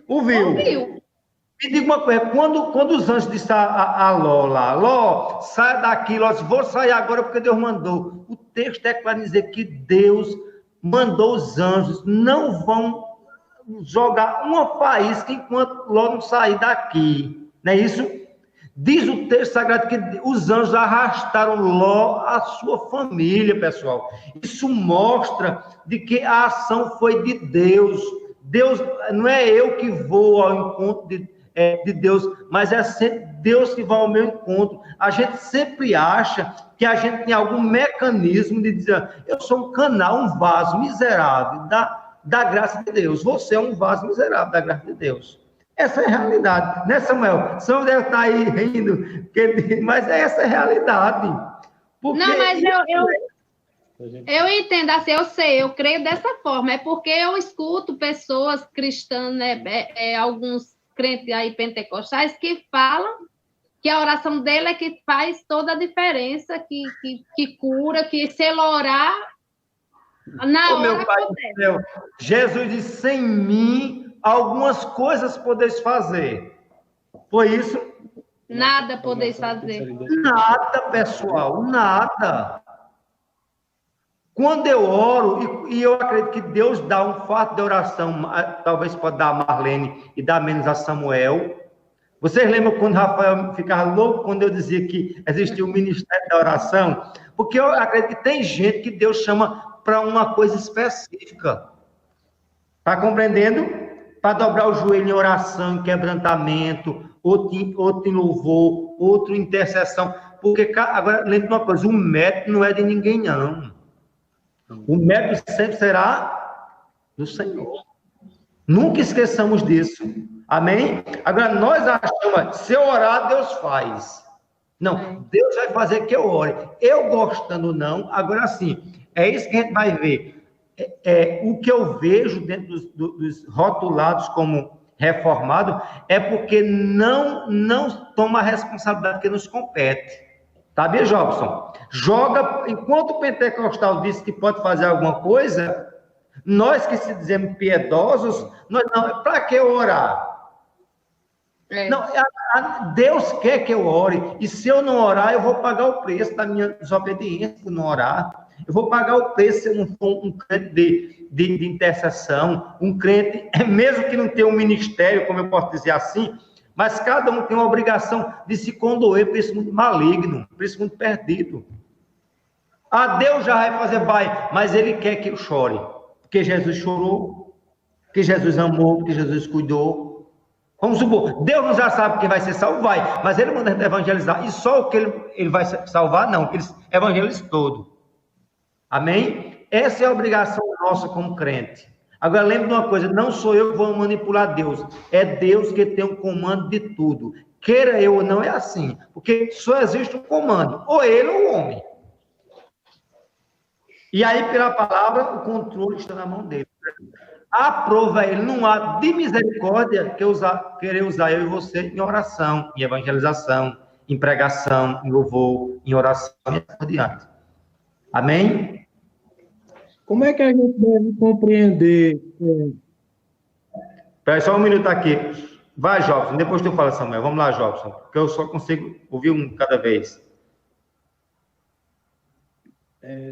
Speaker 2: Ouviu.
Speaker 1: Me diga uma coisa, quando os anjos disseram a Ló lá, Ló, sai daqui, Ló disse, vou sair agora porque Deus mandou. O texto é claro dizer que Deus mandou os anjos, não vão jogar uma faísca enquanto Ló não sair daqui. Não é isso? Diz o texto sagrado que os anjos arrastaram Ló, a sua família, pessoal. Isso mostra de que a ação foi de Deus. Deus, não é eu que vou ao encontro de Deus, mas é sempre Deus que vai ao meu encontro. A gente sempre acha que a gente tem algum mecanismo de dizer, eu sou um canal, um vaso miserável da graça de Deus. Você é um vaso miserável da graça de Deus. Essa é a realidade, né, Samuel? Samuel deve estar aí rindo, mas essa é a realidade. Porque...
Speaker 2: Não, mas eu entendo assim, eu sei, eu creio dessa forma. É porque eu escuto pessoas cristãs, né, alguns crentes aí pentecostais que falam que a oração dele é que faz toda a diferença, que cura, que se ele orar, na hora
Speaker 1: meu Pai
Speaker 2: acontece.
Speaker 1: do céu, Jesus disse, sem mim, algumas coisas podeis fazer. Foi isso?
Speaker 2: Nada podeis fazer.
Speaker 1: Nada, pessoal, nada. Quando eu oro, e eu acredito que Deus dá um fato de oração, talvez pode dar a Marlene e dar menos a Samuel. Vocês lembram quando Rafael ficava louco quando eu dizia que existia o ministério da oração? Porque eu acredito que tem gente que Deus chama para uma coisa específica. Está compreendendo? Para dobrar o joelho em oração, em quebrantamento, outro em louvor, outro em intercessão. Porque, agora, lembre uma coisa, o método não é de ninguém, não. O método sempre será do Senhor. Nunca esqueçamos disso. Amém? Agora, nós achamos, se eu orar, Deus faz. Não, Deus vai fazer que eu ore. Eu gostando ou não, agora sim, é isso que a gente vai ver. O que eu vejo dentro dos rotulados como reformado é porque não toma a responsabilidade que nos compete. Sabia, Jobson? Joga, enquanto o pentecostal disse que pode fazer alguma coisa, nós que se dizemos piedosos, para que orar? Não, Deus quer que eu ore, e se eu não orar, eu vou pagar o preço da minha desobediência por não orar. Eu vou pagar o preço se eu não for um crente de intercessão, um crente, mesmo que não tenha um ministério, como eu posso dizer assim, mas cada um tem uma obrigação de se condoer para esse mundo maligno, para esse mundo perdido. Deus já vai fazer mas Ele quer que eu chore. Porque Jesus chorou, porque Jesus amou, porque Jesus cuidou. Vamos supor, Deus não já sabe quem vai ser salvo, mas Ele manda evangelizar. E só o que Ele vai salvar, não, que Ele evangeliza todo. Amém? Essa é a obrigação nossa como crente. Agora, lembre de uma coisa, não sou eu que vou manipular Deus, é Deus que tem o comando de tudo. Queira eu ou não, é assim, porque só existe um comando, ou ele ou o homem. E aí, pela palavra, o controle está na mão dele. Aprova ele, não há de misericórdia querer usar eu e você em oração, em evangelização, em pregação, em louvor, em oração e por diante. Amém?
Speaker 6: Como é que a gente deve compreender?
Speaker 1: Espera só um minuto aqui. Vai, Jobson, depois tu fala, Samuel. Vamos lá, Jobson, porque eu só consigo ouvir um cada vez.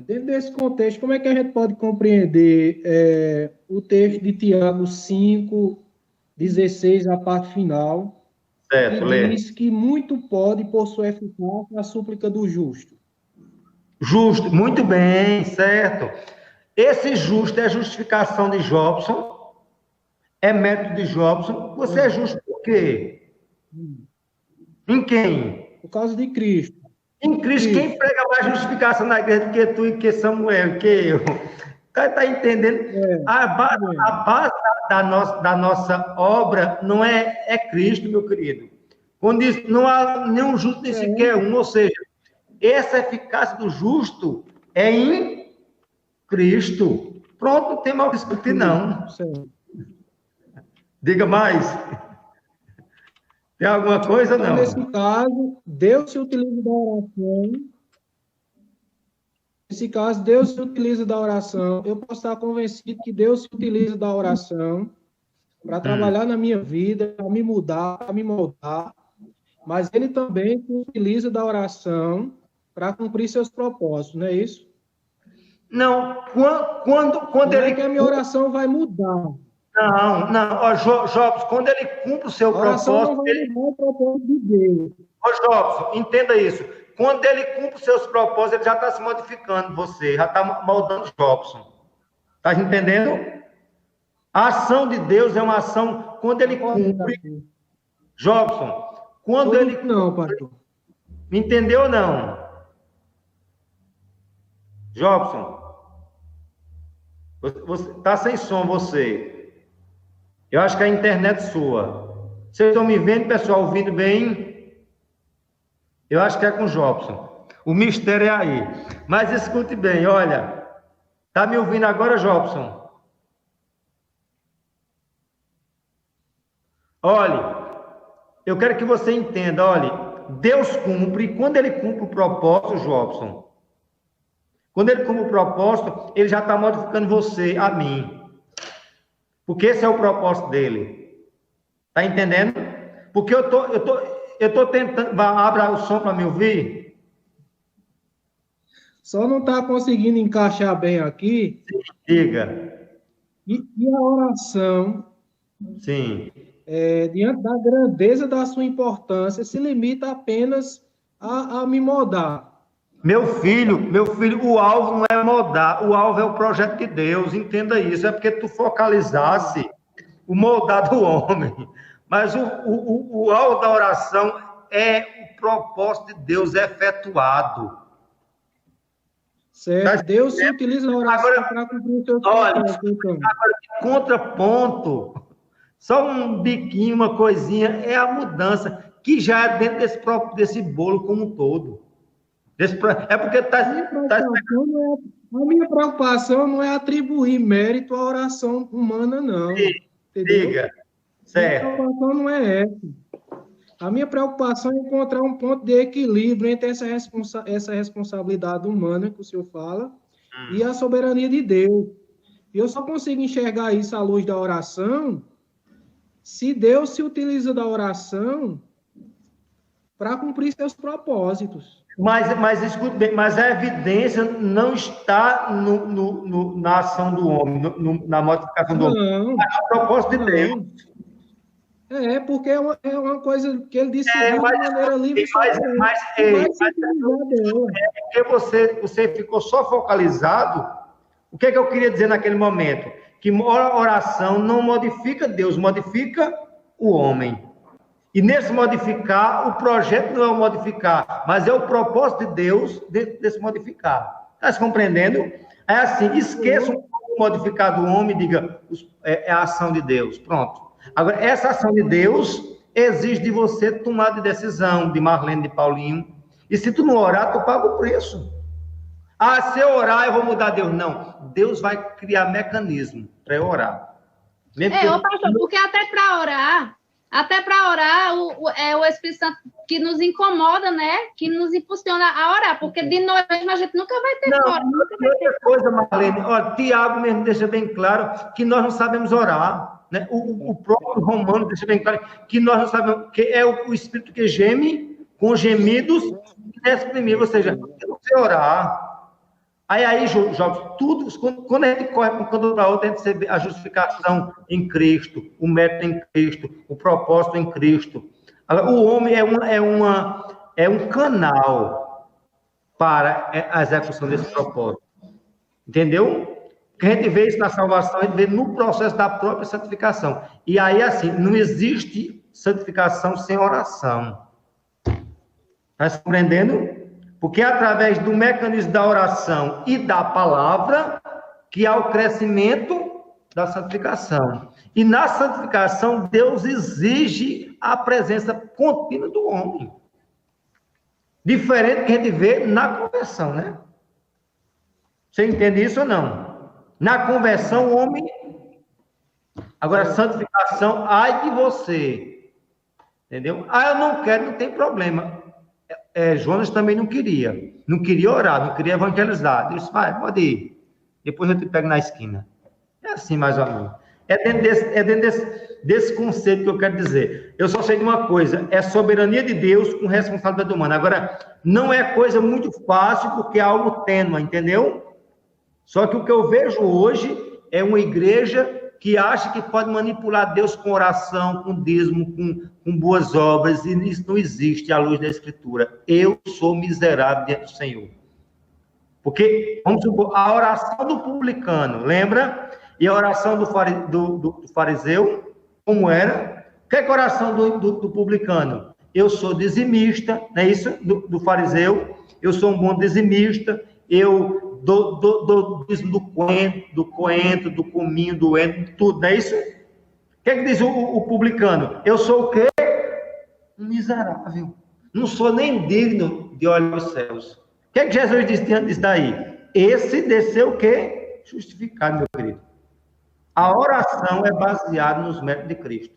Speaker 6: Dentro desse contexto, como é que a gente pode compreender o texto de Tiago 5, 16, a parte final,
Speaker 1: certo,
Speaker 6: que diz que muito pode, por sua eficácia, a súplica do justo.
Speaker 1: Justo, muito bem, certo. Esse justo é a justificação de Jobson, é método de Jobson. Você é justo por quê? Em quem?
Speaker 6: Por causa de Cristo.
Speaker 1: Em Cristo, quem prega mais justificação na igreja do que tu e que Samuel, que eu? Está entendendo? A base da nossa obra não é Cristo, meu querido. Quando diz, não há nenhum justo nem sequer um, ou seja, essa eficácia do justo é em Cristo. Pronto, não tem mal que discutir, não. Diga mais. Tem alguma coisa,
Speaker 6: então,
Speaker 1: não?
Speaker 6: Nesse caso, Deus se utiliza da oração. Nesse caso, Deus se utiliza da oração. Eu posso estar convencido que Deus se utiliza da oração para trabalhar na minha vida, para me mudar, para me moldar. Mas Ele também se utiliza da oração para cumprir seus propósitos, não é isso?
Speaker 1: Não, quando
Speaker 6: não
Speaker 1: ele...
Speaker 6: é que a minha oração vai mudar.
Speaker 1: Não. Ó, Jobs, quando ele cumpre o seu propósito...
Speaker 6: Não vai mudar o propósito de Deus.
Speaker 1: Ó, Jobs, entenda isso. Quando ele cumpre os seus propósitos, ele já está se modificando, você. Já está moldando Jobson. Está entendendo? A ação de Deus é uma ação... Quando ele cumpre... Jobson, quando ele...
Speaker 6: Não, pastor.
Speaker 1: Me entendeu ou não? Jobson, você está sem som, você. Eu acho que é a internet sua. Vocês estão me vendo, pessoal, ouvindo bem? Eu acho que é com o Jobson. O mistério é aí. Mas escute bem, olha. Está me ouvindo agora, Jobson? Olhe, eu quero que você entenda, olhe, Deus cumpre, e quando ele cumpre o propósito, Jobson, quando ele cumpre o propósito, ele já está modificando você, a mim. Porque esse é o propósito dele. Está entendendo? Porque eu tô tentando... Abra o som para me ouvir.
Speaker 6: Só não está conseguindo encaixar bem aqui.
Speaker 1: Diga.
Speaker 6: E a oração...
Speaker 1: Sim.
Speaker 6: Diante da grandeza da sua importância, se limita apenas a me moldar.
Speaker 1: Meu filho, o alvo não é moldar, o alvo é o projeto de Deus, entenda isso, é porque tu focalizasse o moldar do homem, mas o alvo da oração é o propósito de Deus efetuado.
Speaker 6: Certo, Deus se utiliza na oração para cumprir o seu propósito.
Speaker 1: Agora, contraponto, só um biquinho, uma coisinha, é a mudança, que já é dentro desse bolo como um todo. É porque
Speaker 6: a minha preocupação não é atribuir mérito à oração humana, não.
Speaker 1: Diga. Certo.
Speaker 6: A minha preocupação não é essa. A minha preocupação é encontrar um ponto de equilíbrio entre essa responsabilidade humana que o senhor fala e a soberania de Deus. E eu só consigo enxergar isso à luz da oração se Deus se utiliza da oração para cumprir seus propósitos.
Speaker 1: Mas escute bem, mas a evidência não está na ação do homem, na modificação do homem. É o propósito de Deus.
Speaker 6: Porque é uma coisa que ele disse de maneira livre.
Speaker 1: Mas porque você ficou só focalizado. O que eu queria dizer naquele momento? Que a oração não modifica Deus, modifica o homem. E nesse modificar, o projeto não é o modificar, mas é o propósito de Deus desse modificar. Está se compreendendo? É assim, esqueça o modificar do homem e diga, é a ação de Deus. Pronto. Agora, essa ação de Deus exige de você tomar de decisão, de Marlene, de Paulinho. E se tu não orar, tu paga o preço. Se eu orar, eu vou mudar Deus. Não, Deus vai criar mecanismo para eu orar.
Speaker 2: Pastor, porque até para orar, o Espírito Santo que nos incomoda, né? Que nos impulsiona a orar, porque de nós mesmos a gente nunca vai ter fora.
Speaker 1: Outra coisa, Marlene, Tiago mesmo deixa bem claro que nós não sabemos orar, né? O próprio Romano deixa bem claro que nós não sabemos, que é o Espírito que geme com gemidos inexprimíveis, ou seja, eu não sei orar. Aí, Jobs, tudo, quando a gente corre para um canto para outro, a gente recebe a justificação em Cristo, o método em Cristo, o propósito em Cristo. Agora, o homem é um canal para a execução desse propósito. Entendeu? Porque a gente vê isso na salvação, a gente vê no processo da própria santificação. E aí, assim, não existe santificação sem oração. Está se compreendendo? Porque é através do mecanismo da oração e da palavra que há o crescimento da santificação. E na santificação, Deus exige a presença contínua do homem. Diferente do que a gente vê na conversão, né? Você entende isso ou não? Na conversão, o homem... Agora, santificação, ai de você. Entendeu? Ah, eu não quero, não tem problema. Jonas também não queria. Não queria orar, não queria evangelizar. Deus disse, vai, pode ir. Depois eu te pego na esquina. É assim, mais ou menos. É dentro desse conceito que eu quero dizer. Eu só sei de uma coisa, é soberania de Deus com responsabilidade humana. Agora, não é coisa muito fácil, porque é algo tênue, entendeu? Só que o que eu vejo hoje é uma igreja que acha que pode manipular Deus com oração, com dízimo, com boas obras, e isso não existe à luz da Escritura. Eu sou miserável diante do Senhor. Porque, vamos supor, a oração do publicano, lembra? E a oração do fariseu, como era? O que é a oração do publicano? Eu sou dizimista, não é isso? Do fariseu, eu sou um bom dizimista, eu dou dízimo do coentro, do cominho, do ento, tudo, não é isso? O que é que diz o publicano? Eu sou o quê? Um miserável. Não sou nem digno de olhar os céus. O que é que Jesus disse diante disso daí? Esse desceu o quê? Justificado, meu querido. A oração é baseada nos méritos de Cristo.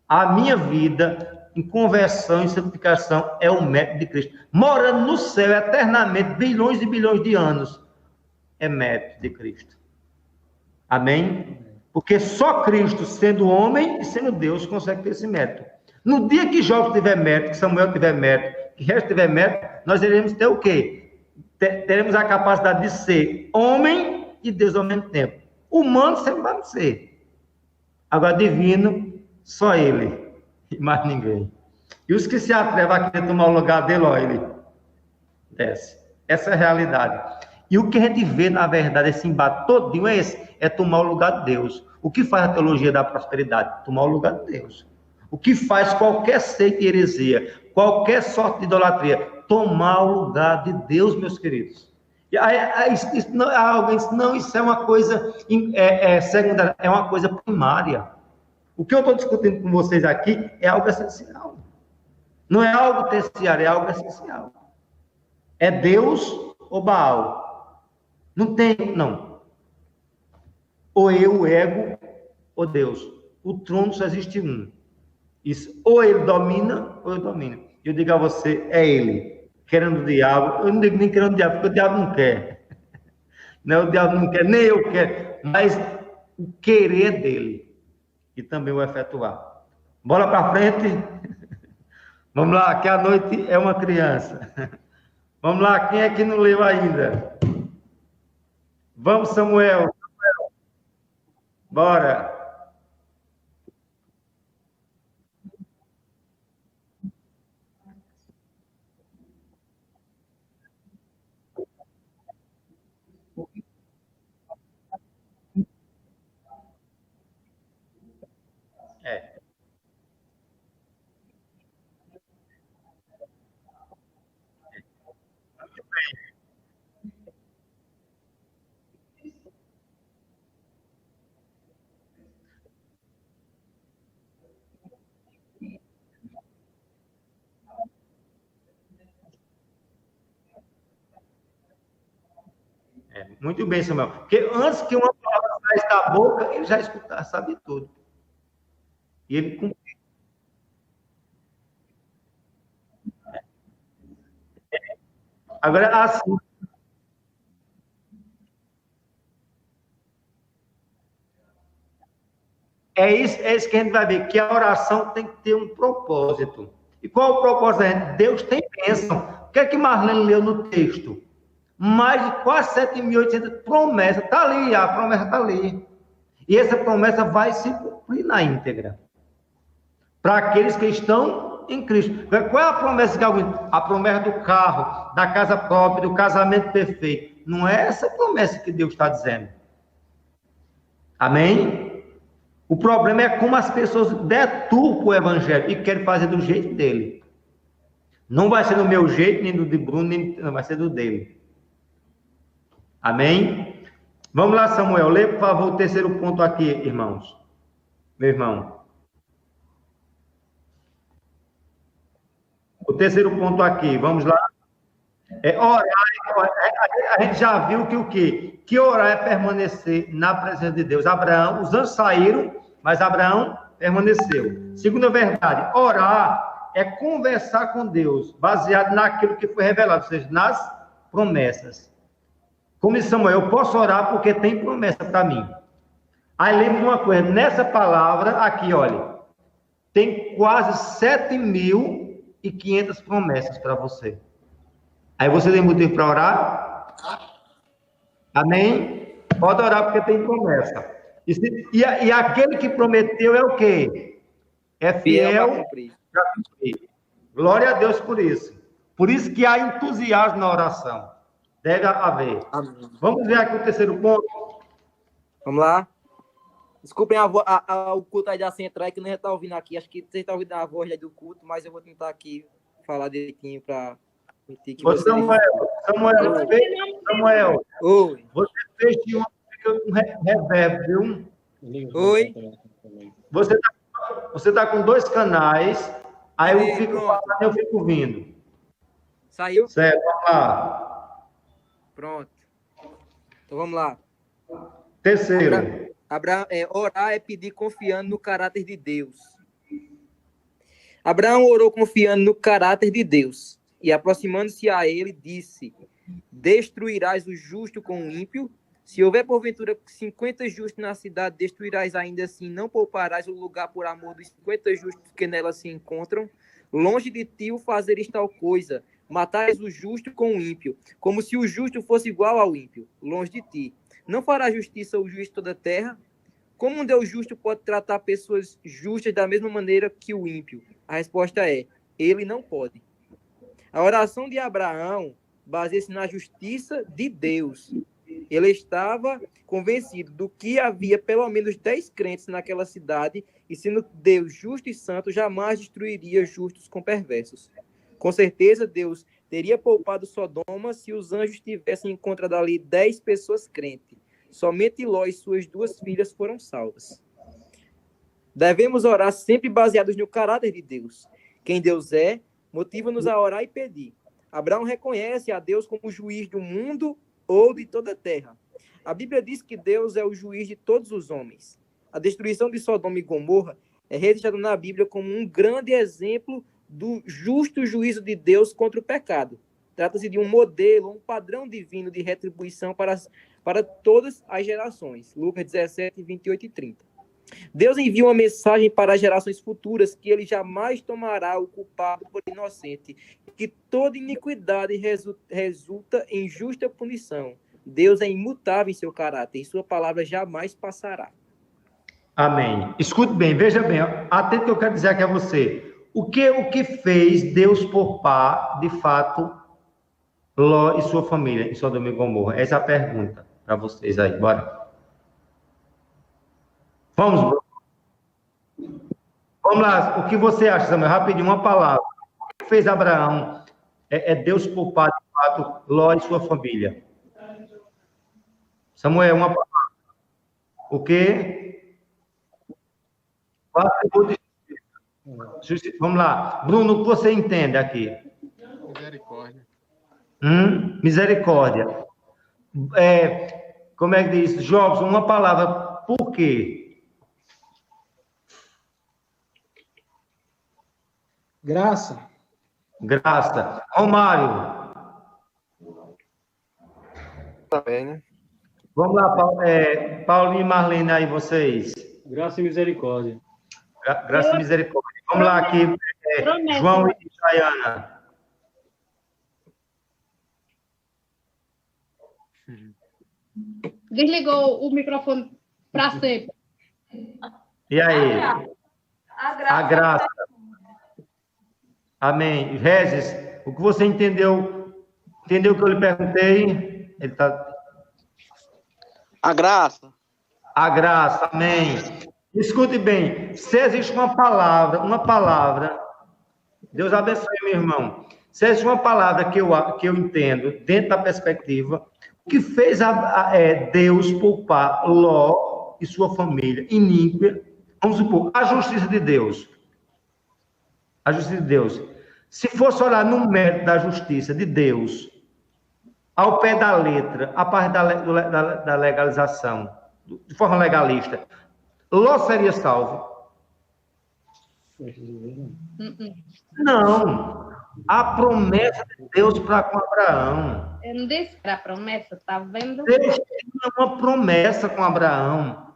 Speaker 1: A minha vida em conversão e santificação é o mérito de Cristo. Morando no céu eternamente, bilhões e bilhões de anos, é mérito de Cristo. Amém? Porque só Cristo, sendo homem e sendo Deus, consegue ter esse mérito. No dia que Jó tiver mérito, que Samuel tiver mérito, que resto tiver mérito, nós iremos ter o quê? Teremos a capacidade de ser homem e Deus ao mesmo tempo. Humano sempre vai ser. Agora, divino, só ele. E mais ninguém. E os que se atrevam a querer tomar o lugar dele, ó, ele desce. Essa é a realidade. E o que a gente vê, na verdade, esse embate todinho é esse, é tomar o lugar de Deus. O que faz a teologia da prosperidade? Tomar o lugar de Deus. O que faz qualquer seita e heresia, qualquer sorte de idolatria? Tomar o lugar de Deus, meus queridos. E isso é uma coisa secundária, é uma coisa primária. O que eu estou discutindo com vocês aqui é algo essencial. Não é algo terciário, é algo essencial. É Deus ou Baal? Não tem, não. Ou eu, o ego, ou Deus. O trono só existe um. Isso, ou ele domina, ou eu domino. Eu digo a você, é ele. Querendo o diabo, eu não digo nem querendo o diabo, porque o diabo não quer. Não, o diabo não quer, nem eu quero. Mas o querer dele. E também o efetuar. Bola para frente. Vamos lá, que a noite é uma criança. Vamos lá, quem é que não leu ainda? Vamos, Samuel. Bora. Muito bem, Samuel. Porque antes que uma palavra saísse da boca, ele já escutava, sabe tudo. E ele cumpriu. Agora, assim. É isso que a gente vai ver, que a oração tem que ter um propósito. E qual o propósito? Deus tem bênção. O que é que Marlene leu no texto? Mais de quase 7.800 promessas. Está ali, a promessa está ali. E essa promessa vai se cumprir na íntegra. Para aqueles que estão em Cristo. Qual é a promessa que alguém... A promessa do carro, da casa própria, do casamento perfeito. Não é essa promessa que Deus está dizendo. Amém? O problema é como as pessoas deturpam o evangelho e querem fazer do jeito dele. Não vai ser do meu jeito, nem do de Bruno, nem vai ser do dele. Amém? Vamos lá, Samuel. Lê, por favor, o terceiro ponto aqui, irmãos. Meu irmão. O terceiro ponto aqui, vamos lá. Orar. A gente já viu que o quê? Que orar é permanecer na presença de Deus. Abraão, os anjos saíram, mas Abraão permaneceu. Segunda verdade, orar é conversar com Deus, baseado naquilo que foi revelado, ou seja, nas promessas. Como disse Samuel, eu posso orar porque tem promessa para mim. Aí lembra uma coisa, nessa palavra aqui, olha, tem quase 7.500 promessas para você. Aí você tem motivo para orar? Amém? Pode orar porque tem promessa. E aquele que prometeu é o quê? É fiel para cumprir. Glória a Deus por isso. Por isso que há entusiasmo na oração. Deve haver. Amém. Vamos ver aqui o terceiro ponto.
Speaker 3: Vamos lá. Desculpem o culto aí da central, que não está ouvindo aqui. Acho que você está ouvindo a voz aí do culto, mas eu vou tentar aqui falar direitinho para...
Speaker 1: Samuel,
Speaker 3: oi.
Speaker 1: Você fez um reverb, viu?
Speaker 3: Oi.
Speaker 1: Você tá com 2 canais, aí eu fico falando e eu fico ouvindo.
Speaker 3: Saiu?
Speaker 1: Certo, vamos lá.
Speaker 3: Pronto. Então vamos lá.
Speaker 1: Terceiro.
Speaker 3: Orar é pedir confiando no caráter de Deus. Abraão orou confiando no caráter de Deus. E aproximando-se a ele, disse: destruirás o justo com o ímpio? Se houver porventura 50 justos na cidade, destruirás ainda assim, não pouparás o lugar por amor dos 50 justos que nela se encontram? Longe de ti o fazeres tal coisa, matais o justo com o ímpio, como se o justo fosse igual ao ímpio, longe de ti. Não fará justiça o juiz toda a terra? Como um Deus justo pode tratar pessoas justas da mesma maneira que o ímpio? A resposta é: ele não pode. A oração de Abraão baseia-se na justiça de Deus. Ele estava convencido do que havia pelo menos 10 crentes naquela cidade, e sendo Deus justo e santo, jamais destruiria justos com perversos. Com certeza, Deus teria poupado Sodoma se os anjos tivessem encontrado ali 10 pessoas crentes. Somente Ló e suas 2 filhas foram salvas. Devemos orar sempre baseados no caráter de Deus. Quem Deus é, motiva-nos a orar e pedir. Abraão reconhece a Deus como juiz do mundo ou de toda a terra. A Bíblia diz que Deus é o juiz de todos os homens. A destruição de Sodoma e Gomorra é registrada na Bíblia como um grande exemplo do justo juízo de Deus contra o pecado. Trata-se de um modelo, um padrão divino de retribuição para todas as gerações. Lucas 17, 28 e 30. Deus envia uma mensagem para as gerações futuras que ele jamais tomará o culpado por inocente, que toda iniquidade resulta em justa punição. Deus é imutável em seu caráter e sua palavra jamais passará.
Speaker 1: Amém. Escute bem, veja bem, atento que eu quero dizer aqui a você. O que fez Deus poupar, de fato, Ló e sua família em Sodoma e Gomorra? Essa é a pergunta para vocês aí, bora. Vamos lá, o que você acha, Samuel? Rapidinho, uma palavra. O que fez Abraão Deus poupar, de fato, Ló e sua família? Samuel, uma palavra. O quê? Vamos lá. Bruno, o que você entende aqui?
Speaker 5: Misericórdia.
Speaker 1: Misericórdia. Como é que diz? Jobs, uma palavra. Por quê?
Speaker 6: Graça.
Speaker 1: Romário.
Speaker 3: Também, né?
Speaker 1: Vamos lá, Paulinho e Marlene, aí vocês.
Speaker 8: Graça e misericórdia.
Speaker 1: Graça e misericórdia. Vamos lá aqui, João e Jaiana.
Speaker 2: Desligou o microfone para sempre.
Speaker 1: E aí? A graça. Amém. Regis, o que você entendeu? Entendeu o que eu lhe perguntei? Ele tá...
Speaker 9: A graça.
Speaker 1: A graça, amém. Escute bem, se existe uma palavra, Deus abençoe, meu irmão. Se existe uma palavra que eu entendo, dentro da perspectiva, que fez Deus poupar Ló e sua família iníqua, vamos supor, a justiça de Deus. A justiça de Deus. Se fosse olhar no mérito da justiça de Deus, ao pé da letra, a parte da legalização, de forma legalista, Ló seria salvo? Não. A promessa de Deus para com Abraão.
Speaker 2: Eu não disse que era promessa, tá vendo?
Speaker 1: Deus tinha uma promessa com Abraão.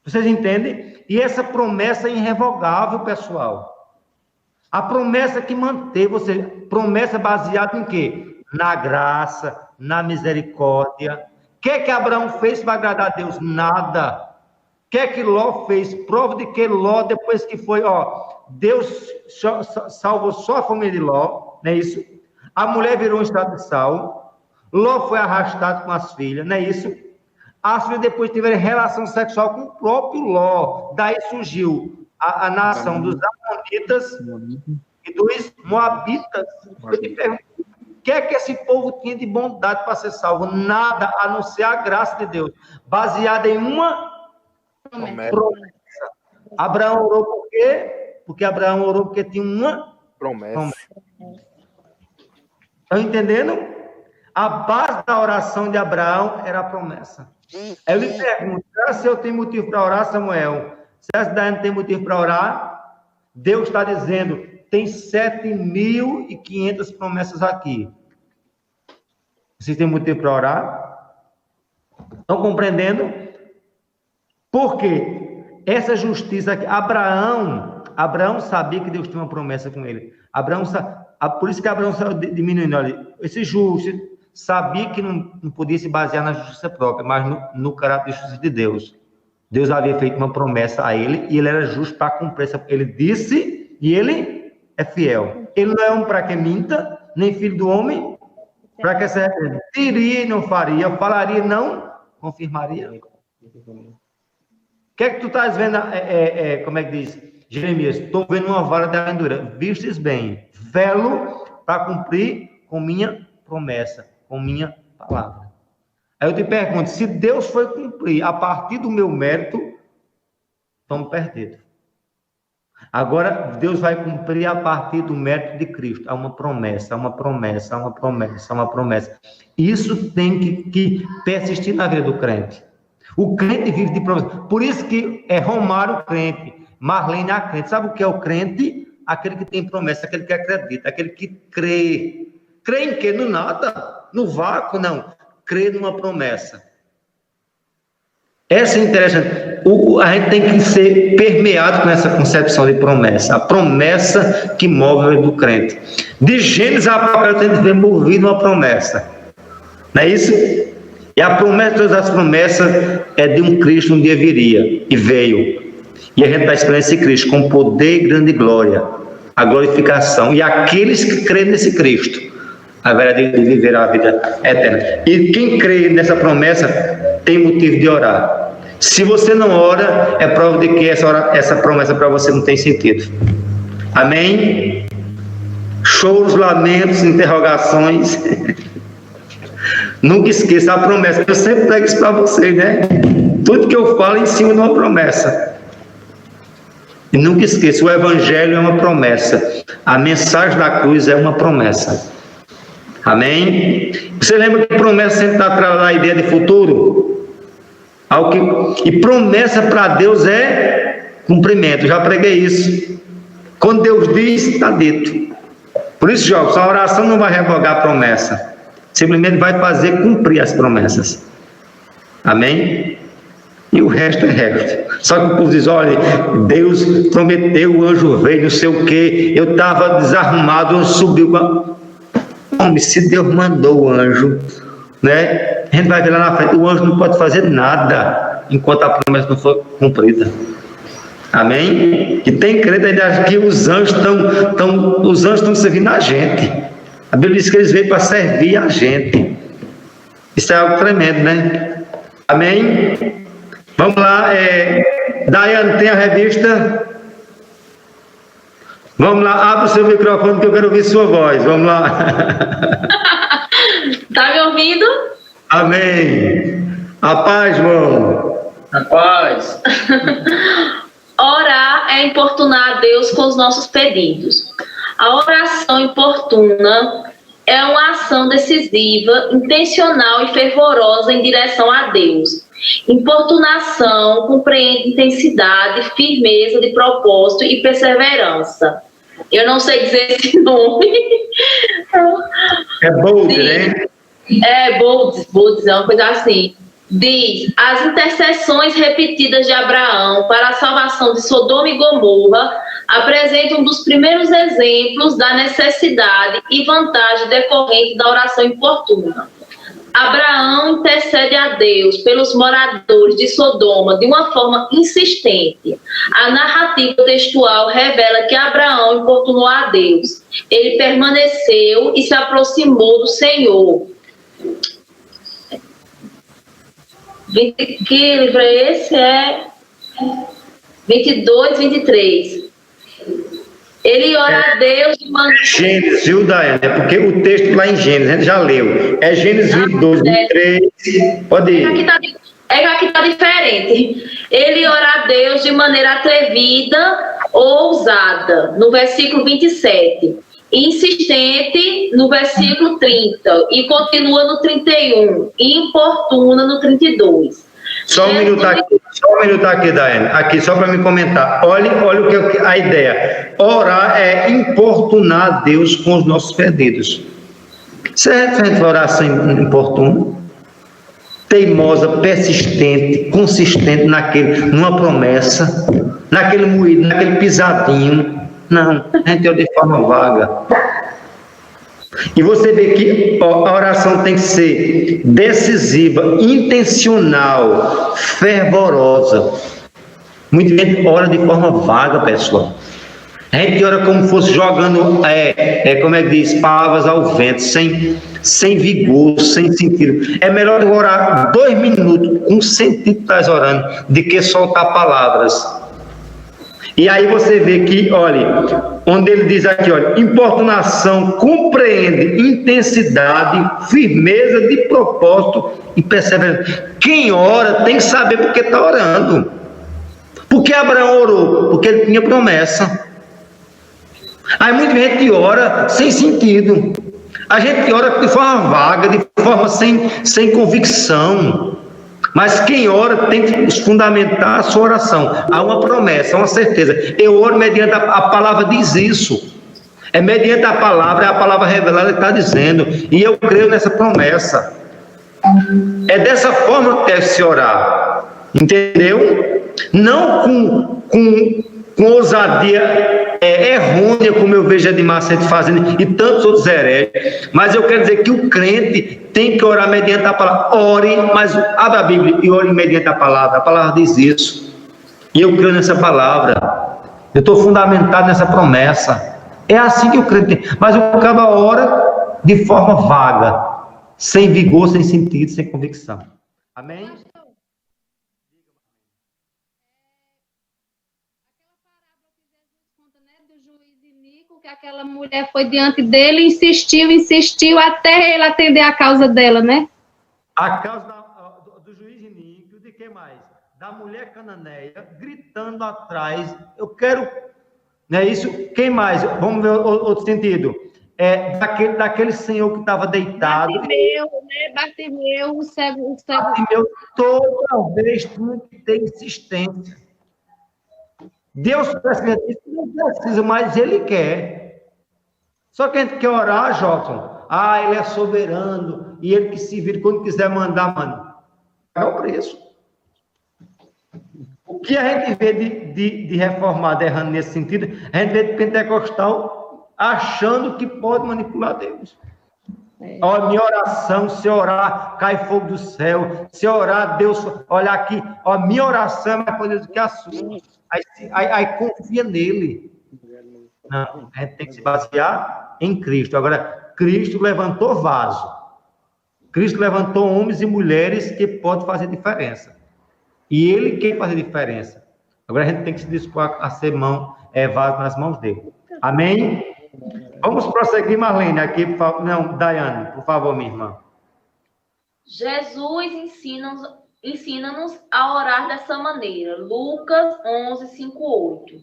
Speaker 1: Vocês entendem? E essa promessa é irrevogável, pessoal. A promessa que manteve, ou seja, promessa baseada em quê? Na graça, na misericórdia. O que Abraão fez para agradar a Deus? Nada. O que Ló fez? Prova de que Ló, depois que foi, Deus salvou só a família de Ló, não é isso? A mulher virou um estado de sal. Ló foi arrastado com as filhas, não é isso? As filhas depois tiveram relação sexual com o próprio Ló. Daí surgiu a nação dos Amonitas e dos Moabitas. Eu te pergunto, o que esse povo tinha de bondade para ser salvo? Nada, a não ser a graça de Deus, baseada em uma promessa. Abraão orou por quê? Porque Abraão orou porque tinha uma promessa. Estão entendendo? A base da oração de Abraão era a promessa. Eu lhe pergunto, se eu tenho motivo para orar, Samuel? Se a cidade não tem motivo para orar, Deus está dizendo, tem 7.500 promessas aqui. Vocês têm motivo para orar? Estão compreendendo? Por quê? Essa justiça aqui, Abraão sabia que Deus tinha uma promessa com ele. Por isso que Abraão saiu diminuindo ali. Esse justo sabia que não podia se basear na justiça própria, mas no caráter de justiça de Deus. Deus havia feito uma promessa a ele e ele era justo para cumprir essa. Ele disse e ele é fiel. Ele não é homem para que minta, nem filho do homem para que se arrependa. Diria e não faria, falaria e não confirmaria. O que tu estás vendo? Como é que diz? Jeremias, estou vendo uma vara de aventura. Vistes bem, velo para cumprir com minha promessa, com minha palavra. Aí eu te pergunto, se Deus foi cumprir a partir do meu mérito, estamos perdidos. Agora, Deus vai cumprir a partir do mérito de Cristo. Há uma promessa, uma promessa, uma promessa, uma promessa. Isso tem que persistir na vida do crente. O crente vive de promessa. Por isso que é Romário o crente, Marlene a crente. Sabe o que é o crente? Aquele que tem promessa, aquele que acredita, aquele que crê. Crê em quê? No nada, no vácuo, não. Crê numa promessa. Essa é interessante. A gente tem que ser permeado com essa concepção de promessa. A promessa que move a vida do crente. De Gênesis a Apocalipse, a gente vê movido uma promessa. Não é isso? E a promessa de todas as promessas é de um Cristo um dia viria. E veio. E a gente está esperando esse Cristo com poder e grande glória. A glorificação. E aqueles que creem nesse Cristo, a verdade de viver a vida eterna. E quem crê nessa promessa tem motivo de orar. Se você não ora, é prova de que essa promessa para você não tem sentido. Amém? Choros, lamentos, interrogações. Nunca esqueça a promessa. Eu sempre prego isso para vocês, né? Tudo que eu falo é em cima de uma promessa. E nunca esqueça, o Evangelho é uma promessa. A mensagem da cruz é uma promessa. Amém? Você lembra que promessa sempre está atrás da ideia de futuro? E promessa para Deus é cumprimento. Já preguei isso. Quando Deus diz, está dito. Por isso, jovens, a oração não vai revogar a promessa. Simplesmente vai fazer cumprir as promessas. Amém? E o resto é resto. Só que o povo diz, olha, Deus prometeu, o anjo veio, não sei o quê. Eu estava desarrumado, o anjo subiu. Homem, se Deus mandou o anjo, né? A gente vai ver lá na frente, o anjo não pode fazer nada enquanto a promessa não for cumprida. Amém? E tem crente ainda que os anjos estão servindo a gente. A Bíblia diz que eles veio para servir a gente. Isso é algo tremendo, né? Amém? Vamos lá. Daiane, tem a revista? Vamos lá, abre o seu microfone que eu quero ouvir sua voz. Vamos lá.
Speaker 7: Tá me ouvindo?
Speaker 1: Amém. A paz, irmão.
Speaker 3: A paz.
Speaker 7: Orar é importunar a Deus com os nossos pedidos. A oração importuna é uma ação decisiva, intencional e fervorosa em direção a Deus. Importunação compreende intensidade, firmeza de propósito e perseverança. Eu não sei dizer esse nome.
Speaker 1: É bold, né?
Speaker 7: É, bold, é uma coisa assim. Diz, as intercessões repetidas de Abraão para a salvação de Sodoma e Gomorra apresentam um dos primeiros exemplos da necessidade e vantagem decorrente da oração importuna. Abraão intercede a Deus pelos moradores de Sodoma de uma forma insistente. A narrativa textual revela que Abraão importunou a Deus. Ele permaneceu e se aproximou do Senhor. Que livro é esse? É 22, 23. Ele ora a Deus de maneira...
Speaker 1: Gênesis, viu, Daiane? É porque o texto lá em Gênesis, a gente já leu. É Gênesis 22, 23. Pode ir.
Speaker 7: Aqui está diferente. Ele ora a Deus de maneira atrevida ou ousada, no versículo 27. Insistente, no versículo 30. E continua no 31. E importuna, no 32.
Speaker 1: Só um minuto aqui, Daiane. Aqui, só para me comentar. Olha o que a ideia. Orar é importunar a Deus com os nossos pedidos. Isso é referente à oração importuna? Teimosa, persistente, consistente numa promessa, naquele moído, naquele pisadinho. Não, a gente ora de forma vaga. E você vê que a oração tem que ser decisiva, intencional, fervorosa. Muita gente ora de forma vaga, pessoal. A gente ora como se fosse jogando, como é que diz, palavras ao vento, sem vigor, sem sentido. É melhor orar 2 minutos com sentido que estás orando, do que soltar palavras. E aí você vê que, olha, onde ele diz aqui, olha, importunação compreende intensidade, firmeza de propósito e perseverança. Quem ora tem que saber porque está orando. Por que Abraão orou? Porque ele tinha promessa. Aí muita gente ora sem sentido. A gente ora de forma vaga, de forma sem convicção. Mas quem ora tem que fundamentar a sua oração. Há uma promessa, uma certeza. Eu oro mediante a palavra diz isso. É mediante a palavra revelada que está dizendo. E eu creio nessa promessa. É dessa forma que deve se orar. Entendeu? Não com ousadia errônea, como eu vejo Edmar Santos fazendo, e tantos outros hereges. Mas eu quero dizer que o crente tem que orar mediante a palavra. Ore, mas abra a Bíblia e ore mediante a palavra diz isso. E eu creio nessa palavra. Eu estou fundamentado nessa promessa. É assim que o crente tem. Mas o cara ora de forma vaga, sem vigor, sem sentido, sem convicção. Amém?
Speaker 2: Que aquela mulher foi diante dele, insistiu até ele atender a causa dela, né?
Speaker 1: A causa do juiz iníquo, de que mais? Da mulher cananeia, gritando atrás, eu quero, não é isso? Quem mais? Vamos ver outro sentido. Daquele senhor que estava deitado.
Speaker 2: Bartimeu, o cego.
Speaker 1: Bartimeu, toda vez tinha que ter insistência. Deus não precisa, mas Ele quer. Só que a gente quer orar, Jobson. Ele é soberano. E Ele que se vira quando quiser mandar, mano. É o preço. O que a gente vê de reformado errando nesse sentido, a gente vê de pentecostal achando que pode manipular Deus. Ó, minha oração, se orar, cai fogo do céu. Se orar, Deus, olha aqui, ó, minha oração é mais poderosa do que a sua. Aí confia nele. Não, a gente tem que se basear em Cristo. Agora, Cristo levantou vaso. Cristo levantou homens e mulheres que podem fazer diferença. E Ele quer fazer diferença. Agora a gente tem que se dispor a ser vaso nas mãos dele. Amém? Vamos prosseguir, Marlene, aqui, por favor. Não, Daiane, por favor, minha irmã.
Speaker 7: Jesus ensina-nos a orar dessa maneira. Lucas 11, 5, 8.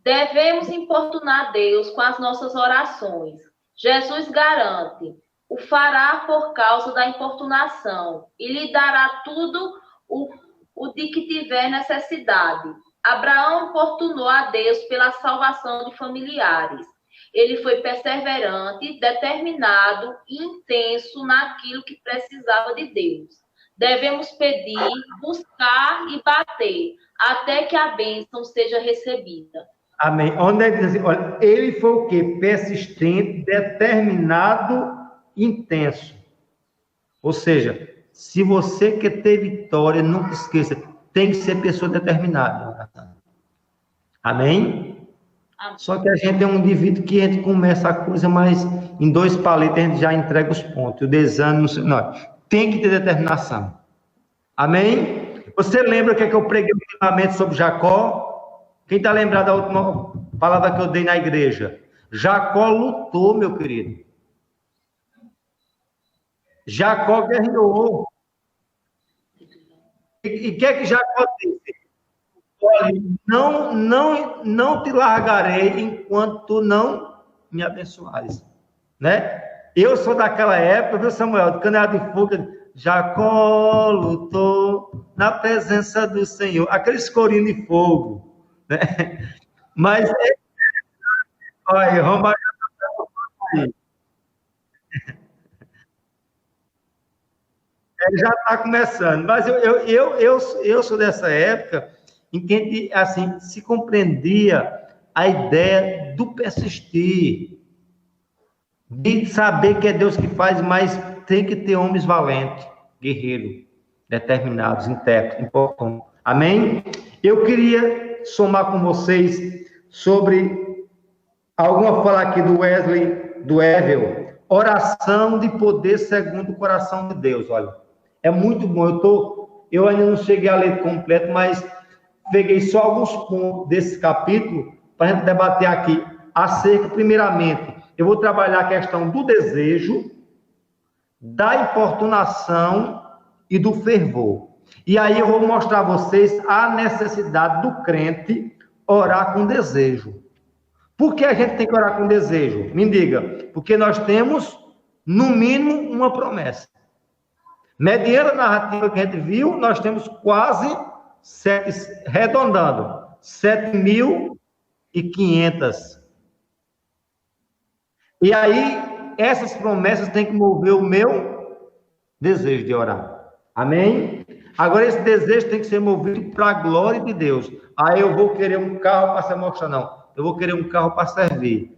Speaker 7: Devemos importunar Deus com as nossas orações. Jesus garante: o fará por causa da importunação e lhe dará tudo o de que tiver necessidade. Abraão importunou a Deus pela salvação de familiares. Ele foi perseverante, determinado e intenso naquilo que precisava de Deus. Devemos pedir, buscar e bater, até que a bênção seja recebida.
Speaker 1: Amém. Onde é que diz assim, olha, ele foi o quê? Persistente, determinado, intenso. Ou seja, se você quer ter vitória, nunca esqueça, tem que ser pessoa determinada. Amém? Só que a gente é um indivíduo que a gente começa a coisa, mas em 2 palitos a gente já entrega os pontos. O desânimo, não. Tem que ter determinação. Amém? Você lembra o que eu preguei ultimamente sobre Jacó? Quem está lembrado da última palavra que eu dei na igreja? Jacó lutou, meu querido. Jacó guerreou. E o que é que Jacó disse? Olha, não te largarei enquanto tu não me abençoares. Né? Eu sou daquela época, viu, Samuel? Do Canela de Fogo, Jacó lutou na presença do Senhor. Aqueles corinhos de fogo. Né? Mas, olha, Romário já está começando. Mas eu sou dessa época em que, assim, se compreendia a ideia do persistir, de saber que é Deus que faz, mas tem que ter homens valentes, guerreiros, determinados, intérpretes. Amém? Eu queria somar com vocês sobre alguma fala aqui do Wesley, do Evel, oração de poder segundo o coração de Deus. Olha, é muito bom. Eu ainda não cheguei a ler completo, mas peguei só alguns pontos desse capítulo para a gente debater aqui acerca, primeiramente, eu vou trabalhar a questão do desejo, da importunação e do fervor. E aí eu vou mostrar a vocês a necessidade do crente orar com desejo. Por que a gente tem que orar com desejo? Me diga. Porque nós temos, no mínimo, uma promessa. Mediante a narrativa que a gente viu, nós temos quase, arredondando, 7.500. E aí, essas promessas têm que mover o meu desejo de orar. Amém? Agora, esse desejo tem que ser movido para a glória de Deus. Aí eu vou querer um carro para se mostrar, não. Eu vou querer um carro para servir.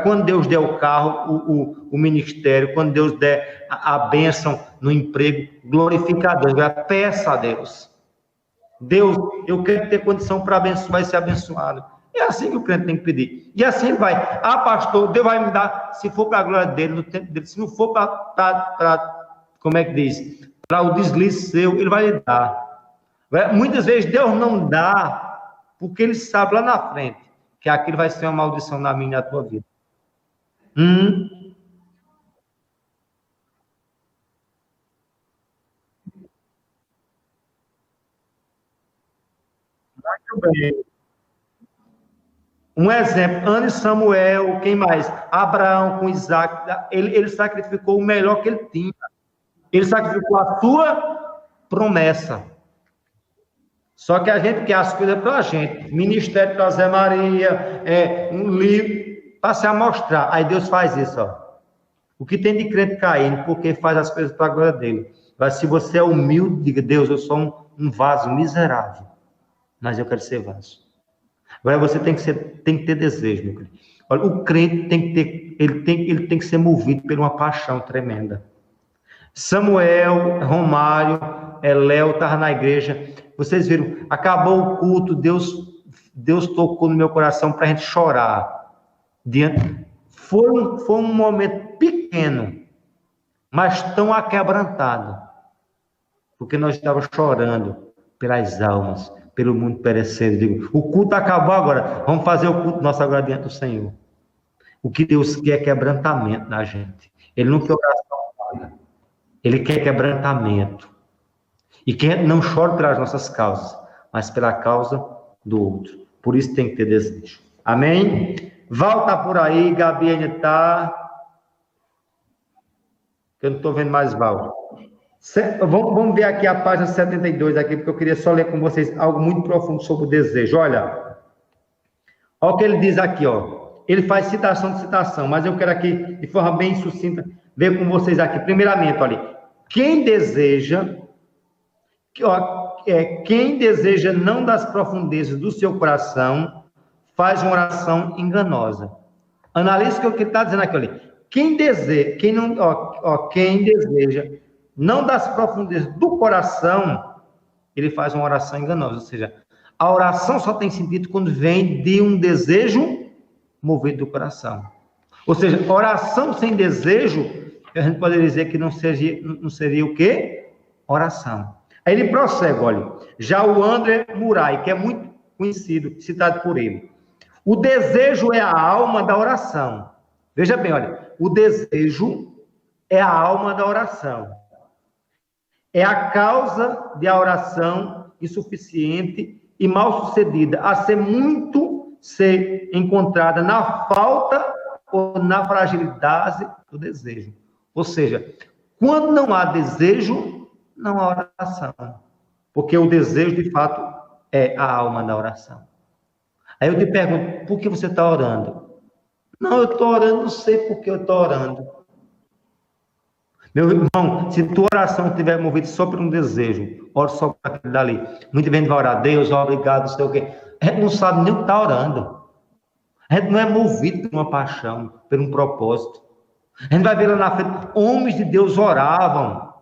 Speaker 1: Quando Deus der o carro, o ministério, quando Deus der a bênção no emprego, glorifica a Deus. Peça a Deus. Deus, eu quero ter condição para abençoar e ser abençoado. É assim que o crente tem que pedir. E assim vai. Ah, pastor, Deus vai me dar, se for para a glória dele, no tempo dele. Se não for para como é que diz? Para o deslize seu, ele vai lhe dar. Muitas vezes Deus não dá, porque ele sabe lá na frente que aquilo vai ser uma maldição na minha e na tua vida. Muito bem. Um exemplo, Ana e Samuel, quem mais? Abraão com Isaac, ele sacrificou o melhor que ele tinha. Ele sacrificou a sua promessa. Só que a gente quer as coisas para a gente. Ministério para Zé Maria, um livro para se amostrar. Aí Deus faz isso, ó. O que tem de crente caindo, porque faz as coisas para a glória dele. Mas se você é humilde, diga, Deus, eu sou um vaso miserável, mas eu quero ser vaso. Agora você tem que ter desejo, meu querido. Olha, o crente tem que ter, ele tem que ser movido por uma paixão tremenda. Samuel, Romário, Léo estava na igreja. Vocês viram, acabou o culto, Deus tocou no meu coração para a gente chorar. Foi um momento pequeno, mas tão aquebrantado, porque nós estávamos chorando pelas almas, pelo mundo perecendo. Digo, o culto acabou agora, vamos fazer o culto nosso agora diante do Senhor. O que Deus quer é quebrantamento na gente. Ele não quer oração paga. Ele quer quebrantamento. E que não chore pelas nossas causas, mas pela causa do outro. Por isso tem que ter desejo. Amém? Val tá por aí, Gabi ainda está. Eu não estou vendo mais Val. Vamos ver aqui a página 72, aqui, porque eu queria só ler com vocês algo muito profundo sobre o desejo. Olha o que ele diz aqui, ó. Ele faz citação de citação, mas eu quero aqui, de forma bem sucinta, ver com vocês aqui. Primeiramente, olha, quem deseja não das profundezas do seu coração, faz uma oração enganosa. Analise o que ele está dizendo aqui, olha. Quem deseja, não das profundezas do coração, ele faz uma oração enganosa. Ou seja, a oração só tem sentido quando vem de um desejo movido do coração. Ou seja, oração sem desejo, a gente poderia dizer que não seria o quê? Oração. Aí ele prossegue, olha, já o André Murai, que é muito conhecido, citado por ele. O desejo é a alma da oração. Veja bem, olha, o desejo é a alma da oração. É a causa de a oração insuficiente e mal sucedida, a ser encontrada na falta ou na fragilidade do desejo. Ou seja, quando não há desejo, não há oração. Porque o desejo, de fato, é a alma da oração. Aí eu te pergunto, por que você está orando? Não, eu estou orando, não sei por que eu estou orando. Meu irmão, se tua oração estiver movida só por um desejo, ore só por aquilo dali. Muita gente vai orar, Deus, obrigado, não sei o quê. A gente não sabe nem o que está orando. A gente não é movido por uma paixão, por um propósito. A gente vai ver lá na frente, homens de Deus oravam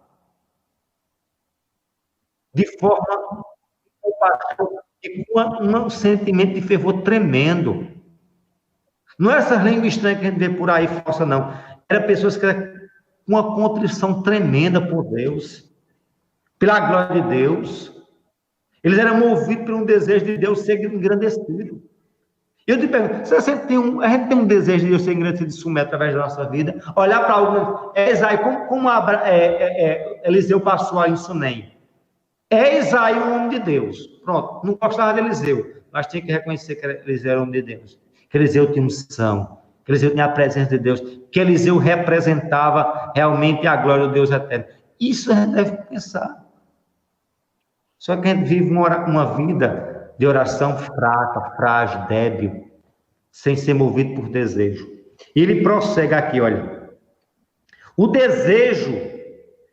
Speaker 1: de forma e com um sentimento de fervor tremendo. Não é essas línguas estranhas que a gente vê por aí, falsa, não. Eram pessoas que eram com uma contrição tremenda por Deus, pela glória de Deus. Eles eram movidos por um desejo de Deus ser engrandecido. Eu te pergunto, se a gente tem um desejo de Deus ser engrandecido e sumir através da nossa vida, olhar para algum... Isaías, como Eliseu passou aí em Sunem. Isaías um homem de Deus. Pronto, não gostava de Eliseu, mas tinha que reconhecer que Eliseu era um homem de Deus. Que Eliseu tinha unção, que Eliseu tinha a presença de Deus, que Eliseu representava realmente a glória do Deus eterno. Isso a gente deve pensar. Só que a gente vive uma vida de oração fraca, frágil, débil, sem ser movido por desejo. E ele prossegue aqui, olha. O desejo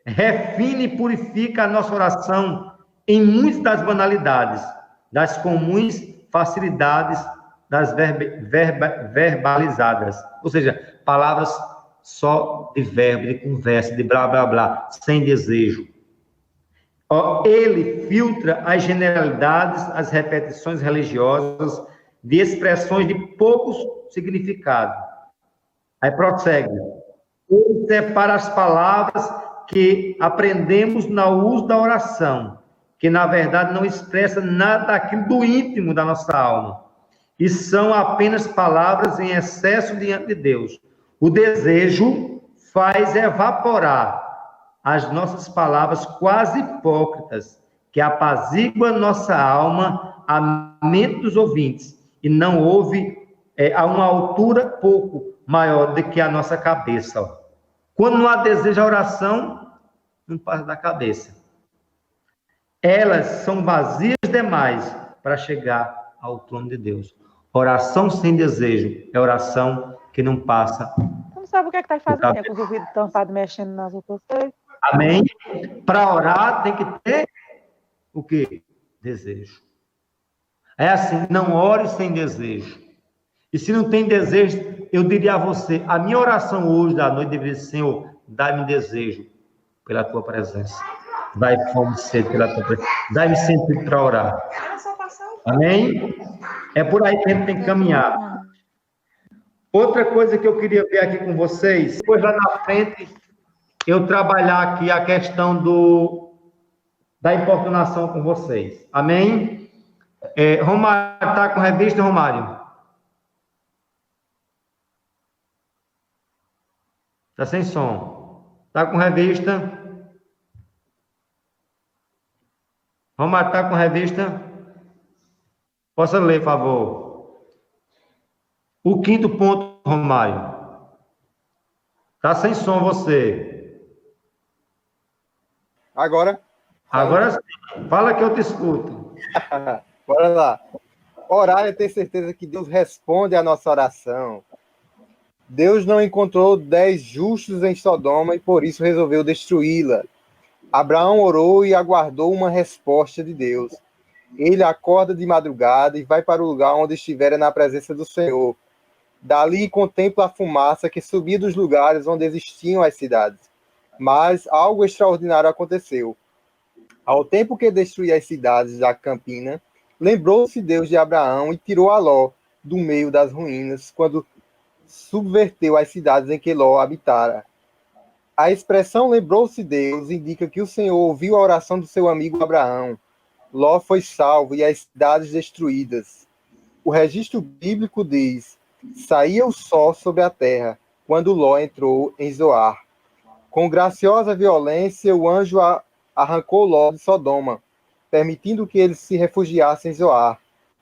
Speaker 1: refina e purifica a nossa oração em muitas das banalidades, das comuns facilidades, das verbalizadas. Ou seja, palavras só de verbo, de conversa, de blá, blá, blá, sem desejo. Ele filtra as generalidades, as repetições religiosas, de expressões de pouco significado. Aí prossegue. Ele separa as palavras que aprendemos no uso da oração, que na verdade não expressa nada daquilo do íntimo da nossa alma, e são apenas palavras em excesso diante de Deus. O desejo faz evaporar as nossas palavras quase hipócritas, que apazigua nossa alma, a mente dos ouvintes, e não ouve a uma altura pouco maior do que a nossa cabeça. Ó. Quando não há desejo, a oração não passa da cabeça. Elas são vazias demais para chegar ao trono de Deus. Oração sem desejo é oração que não passa.
Speaker 10: Você não sabe o que é que está fazendo, com os ouvidos tampados mexendo nas outras coisas.
Speaker 1: Amém? Para orar tem que ter o quê? Desejo. É assim, não ore sem desejo. E se não tem desejo, eu diria a você, a minha oração hoje da noite deveria ser, Senhor, dá-me desejo pela tua presença. Dá-me fome e sede pela tua presença. Dá-me sentido para orar. Amém? É por aí que a gente tem que caminhar. Outra coisa que eu queria ver aqui com vocês, depois lá na frente, eu trabalhar aqui a questão da importunação com vocês. Amém? Romário, está com revista, Romário? Está sem som. Está com revista? Romário, está com revista? Possa ler, por favor. O 5º ponto, Romário. Está sem som você.
Speaker 11: Agora?
Speaker 1: Agora sim. Fala que eu te escuto.
Speaker 11: Bora lá. Orar é ter certeza que Deus responde à nossa oração. Deus não encontrou 10 justos em Sodoma e por isso resolveu destruí-la. Abraão orou e aguardou uma resposta de Deus. Ele acorda de madrugada e vai para o lugar onde estivera na presença do Senhor. Dali contempla a fumaça que subia dos lugares onde existiam as cidades. Mas algo extraordinário aconteceu. Ao tempo que destruía as cidades da campina, lembrou-se Deus de Abraão e tirou a Ló do meio das ruínas, quando subverteu as cidades em que Ló habitara. A expressão lembrou-se Deus indica que o Senhor ouviu a oração do seu amigo Abraão. Ló foi salvo e as cidades destruídas. O registro bíblico diz: saía o sol sobre a terra, quando Ló entrou em Zoar. Com graciosa violência, o anjo arrancou Ló de Sodoma, permitindo que ele se refugiasse em Zoar.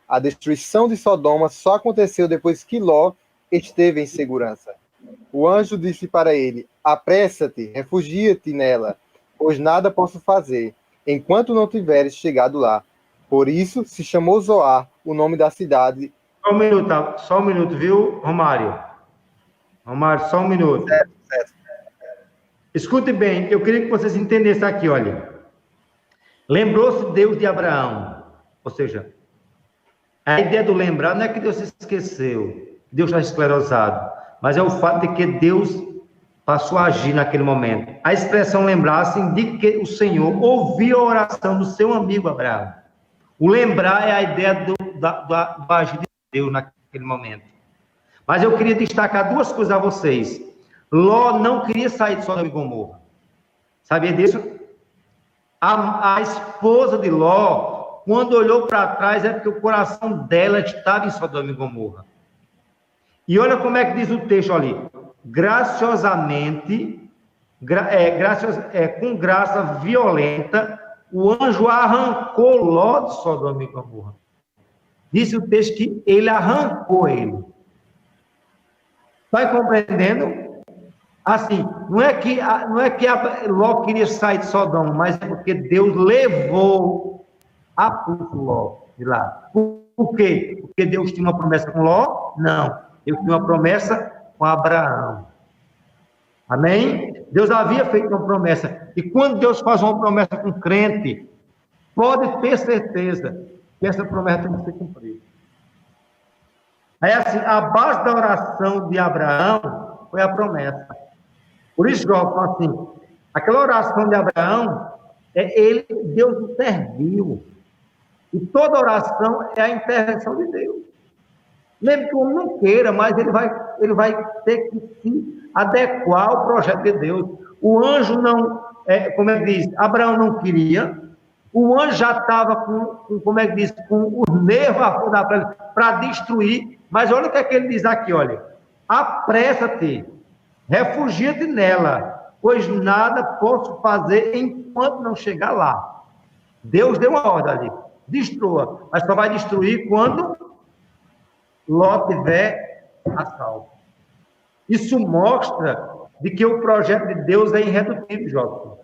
Speaker 11: A destruição de Sodoma só aconteceu depois que Ló esteve em segurança. O anjo disse para ele: apressa-te, refugia-te nela, pois nada posso fazer, enquanto não tiveres chegado lá. Por isso se chamou Zoar, o nome da cidade.
Speaker 1: Só um minuto, viu, Romário? Romário, só um minuto.
Speaker 11: Certo.
Speaker 1: Escute bem, eu queria que vocês entendessem aqui, olha. Lembrou-se Deus de Abraão. Ou seja, a ideia do lembrar não é que Deus se esqueceu, Deus está esclerosado, mas é o fato de que Deus passou a agir naquele momento. A expressão lembrar-se indica que o Senhor ouviu a oração do seu amigo Abraão. O lembrar é a ideia do agir de Deus naquele momento. Mas eu queria destacar duas coisas a vocês. Ló não queria sair de Sodoma e Gomorra. Sabia disso? A esposa de Ló, quando olhou para trás, é porque o coração dela estava em Sodoma e Gomorra. E olha como é que diz o texto ali. Graciosamente, com graça violenta, o anjo arrancou Ló de Sodoma e Gomorra. Disse o texto que ele arrancou ele. Está compreendendo? Assim, não é que Ló queria sair de Sodoma, mas é porque Deus levou a pulso Ló de lá. Por quê? Porque Deus tinha uma promessa com Ló? Não. Deus tinha uma promessa com Abraão. Amém? Deus havia feito uma promessa. E quando Deus faz uma promessa com crente, pode ter certeza que essa promessa tem que ser cumprida. Aí, assim, a base da oração de Abraão foi a promessa. Por isso, João, assim, aquela oração de Abraão, Deus o serviu. E toda oração é a intervenção de Deus. Mesmo que o homem não queira, mas ele vai ter que se adequar ao projeto de Deus. O anjo não, como é que diz, Abraão não queria, o anjo já estava com os nervos à flor para destruir, mas olha o que é que ele diz aqui, olha, apressa-te, refugia-te nela, pois nada posso fazer enquanto não chegar lá. Deus deu uma ordem ali, destrua, mas só vai destruir quando Ló tiver a salvo. Isso mostra de que o projeto de Deus é irredutível, Jota.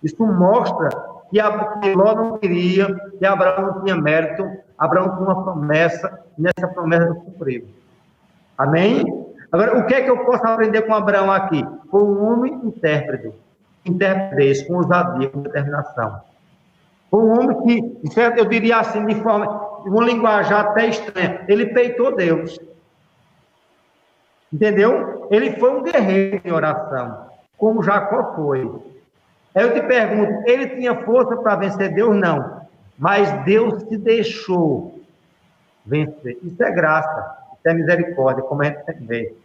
Speaker 1: Isso mostra que Ló não queria, que Abraão não tinha mérito, Abraão tinha uma promessa, e nessa promessa não cumpriu. Amém? Agora, o que é que eu posso aprender com Abraão aqui? Foi um homem intérprete com ousadia, com determinação. Foi um homem que, eu diria assim, de uma linguagem até estranha, ele peitou Deus. Entendeu? Ele foi um guerreiro em oração, como Jacó foi. Aí eu te pergunto, ele tinha força para vencer Deus? Não. Mas Deus se deixou vencer. Isso é graça, isso é misericórdia, como a gente tem que ver.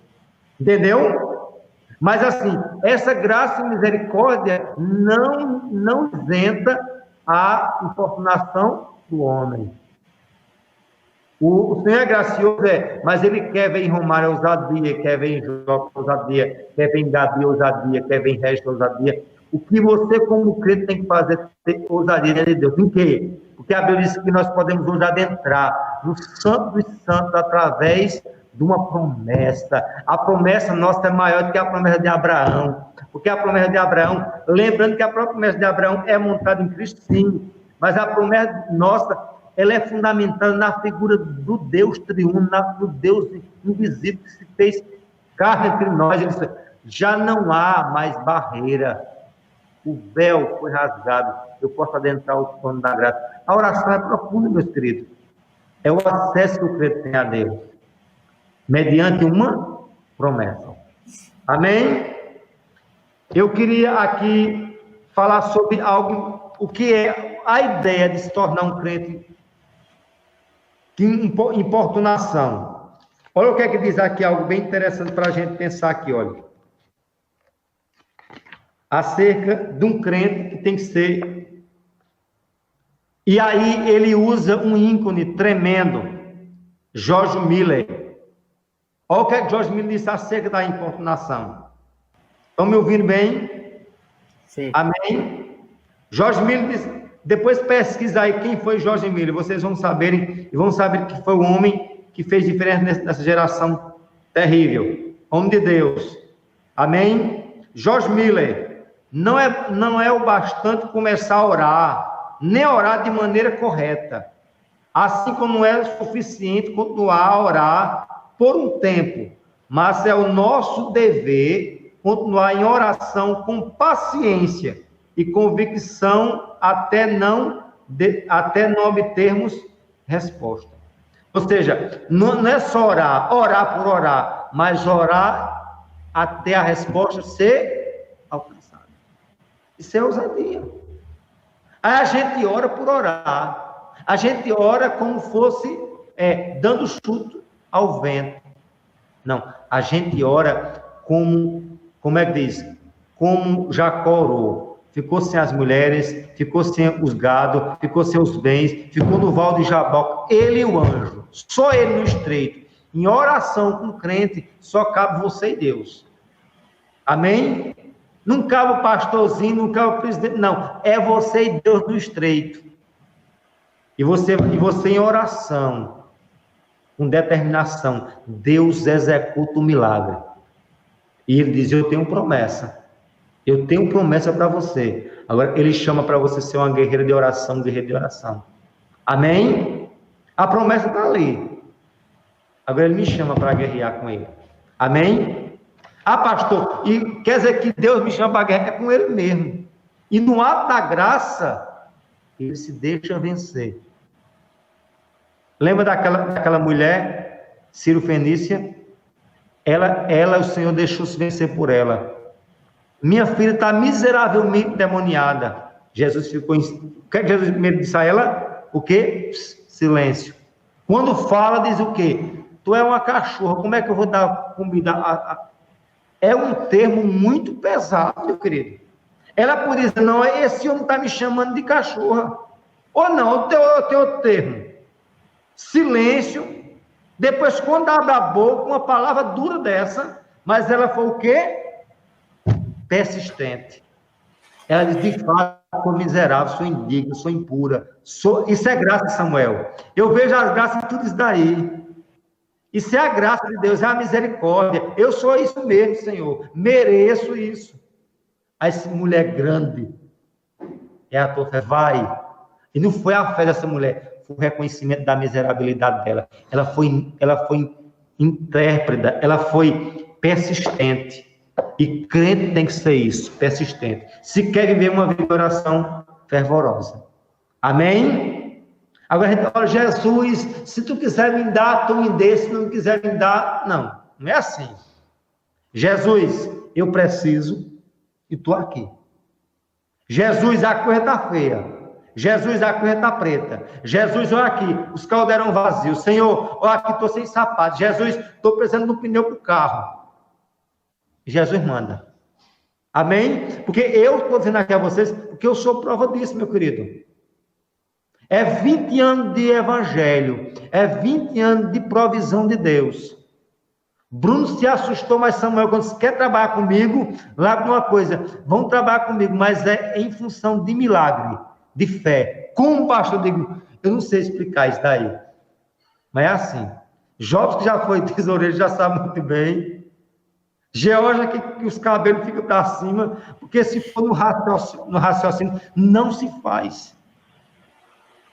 Speaker 1: Entendeu? Mas assim, essa graça e misericórdia não isenta a importunação do homem. O Senhor é gracioso, mas ele quer ver em Romário ousadia, quer ver em Jó ousadia, quer ver em Gabi ousadia, quer ver em Regis ousadia. O que você, como crente, tem que fazer é ter ousadia de Deus. Em quê? Porque a Bíblia diz que nós podemos hoje adentrar no Santo dos Santos através de uma promessa. A promessa nossa é maior do que a promessa de Abraão. Porque a promessa de Abraão, lembrando que a própria promessa de Abraão é montada em Cristo, sim, mas a promessa nossa, ela é fundamentada na figura do Deus triuno, do Deus invisível que se fez carne entre nós. Ele disse, já não há mais barreira. O véu foi rasgado. Eu posso adentrar o trono da graça. A oração é profunda, meus queridos. É o acesso que o crente tem a Deus, mediante uma promessa. Amém? Eu queria aqui falar sobre algo, o que é a ideia de se tornar um crente. Que importunação. Olha o que é que diz aqui, algo bem interessante para a gente pensar aqui, olha. Acerca de um crente que tem que ser... E aí ele usa um ícone tremendo, George Miller. Olha o que George Miller disse acerca da importunação. Estão me ouvindo bem?
Speaker 11: Sim.
Speaker 1: Amém? George Miller disse... Depois pesquisa aí quem foi George Miller, vocês vão saber, e vão saber que foi o homem que fez diferença nessa geração terrível. Homem de Deus. Amém? George Miller, não é o bastante começar a orar, nem orar de maneira correta. Assim como não é suficiente continuar a orar por um tempo, mas é o nosso dever continuar em oração com paciência e convicção até não obtermos resposta. Ou seja, não é só orar por orar, mas orar até a resposta ser alcançada. Isso é ousadia. Aí a gente ora por orar. A gente ora como fosse dando chute ao vento. Não, a gente ora como é que diz? Como Jacó orou. Ficou sem as mulheres, ficou sem os gados, ficou sem os bens, ficou no val de Jaboque, ele e o anjo, só ele no estreito. Em oração com o crente, só cabe você e Deus. Amém? Não cabe o pastorzinho, não cabe o presidente, não. É você e Deus no estreito. E você em oração, com determinação, Deus executa o milagre. E ele diz, eu tenho promessa. Eu tenho promessa para você. Agora, ele chama para você ser uma guerreira de oração, guerreiro de oração. Amém? A promessa está ali. Agora, ele me chama para guerrear com ele. Amém? Ah, pastor, e quer dizer que Deus me chama para guerrear com ele mesmo. E no ato da graça, ele se deixa vencer. Lembra daquela mulher, Ciro Fenícia? Ela, o Senhor deixou se vencer por ela. Minha filha está miseravelmente demoniada. Jesus ficou... O que Jesus disse a ela? O quê? Silêncio. Quando fala, diz o quê? Tu é uma cachorra, como é que eu vou dar comida? É um termo muito pesado, meu querido. Ela podia dizer, não, esse homem está me chamando de cachorra. Ou não, tem outro termo. Silêncio. Depois, quando abre a boca, uma palavra dura dessa, mas ela foi o quê? Persistente. Ela diz, de fato, sou miserável, sou indigno, sou impura. Isso é graça, Samuel. Eu vejo as graças de tudo isso daí. Isso é a graça de Deus, é a misericórdia. Eu sou isso mesmo, Senhor. Mereço isso. Aí, essa mulher grande, é a tua fé, vai. E não foi a fé dessa mulher, foi o reconhecimento da miserabilidade dela. Ela foi intérpreta, ela foi persistente. E crente tem que ser isso, persistente. Se quer viver uma vida de oração fervorosa. Amém? Agora a gente fala, Jesus, se tu quiser me dar, tu me dê, se não quiser me dar, não é assim. Jesus, eu preciso e tu aqui. Jesus, a coisa está feia. Jesus, a coisa está preta. Jesus, olha aqui, os caldeirão vazios. Senhor, olha aqui, estou sem sapato. Jesus, estou precisando de um pneu para o carro. Jesus manda. Amém? Porque eu estou dizendo aqui a vocês, porque eu sou prova disso, meu querido. É 20 anos de evangelho, é 20 anos de provisão de Deus. Bruno se assustou, mas Samuel, quando você quer trabalhar comigo, lá com uma coisa, vão trabalhar comigo, mas é em função de milagre, de fé. Como pastor, eu digo, eu não sei explicar isso daí, mas é assim. Jobs, que já foi tesoureiro, já sabe muito bem. Georgia, que os cabelos ficam para cima, porque se for no raciocínio, não se faz.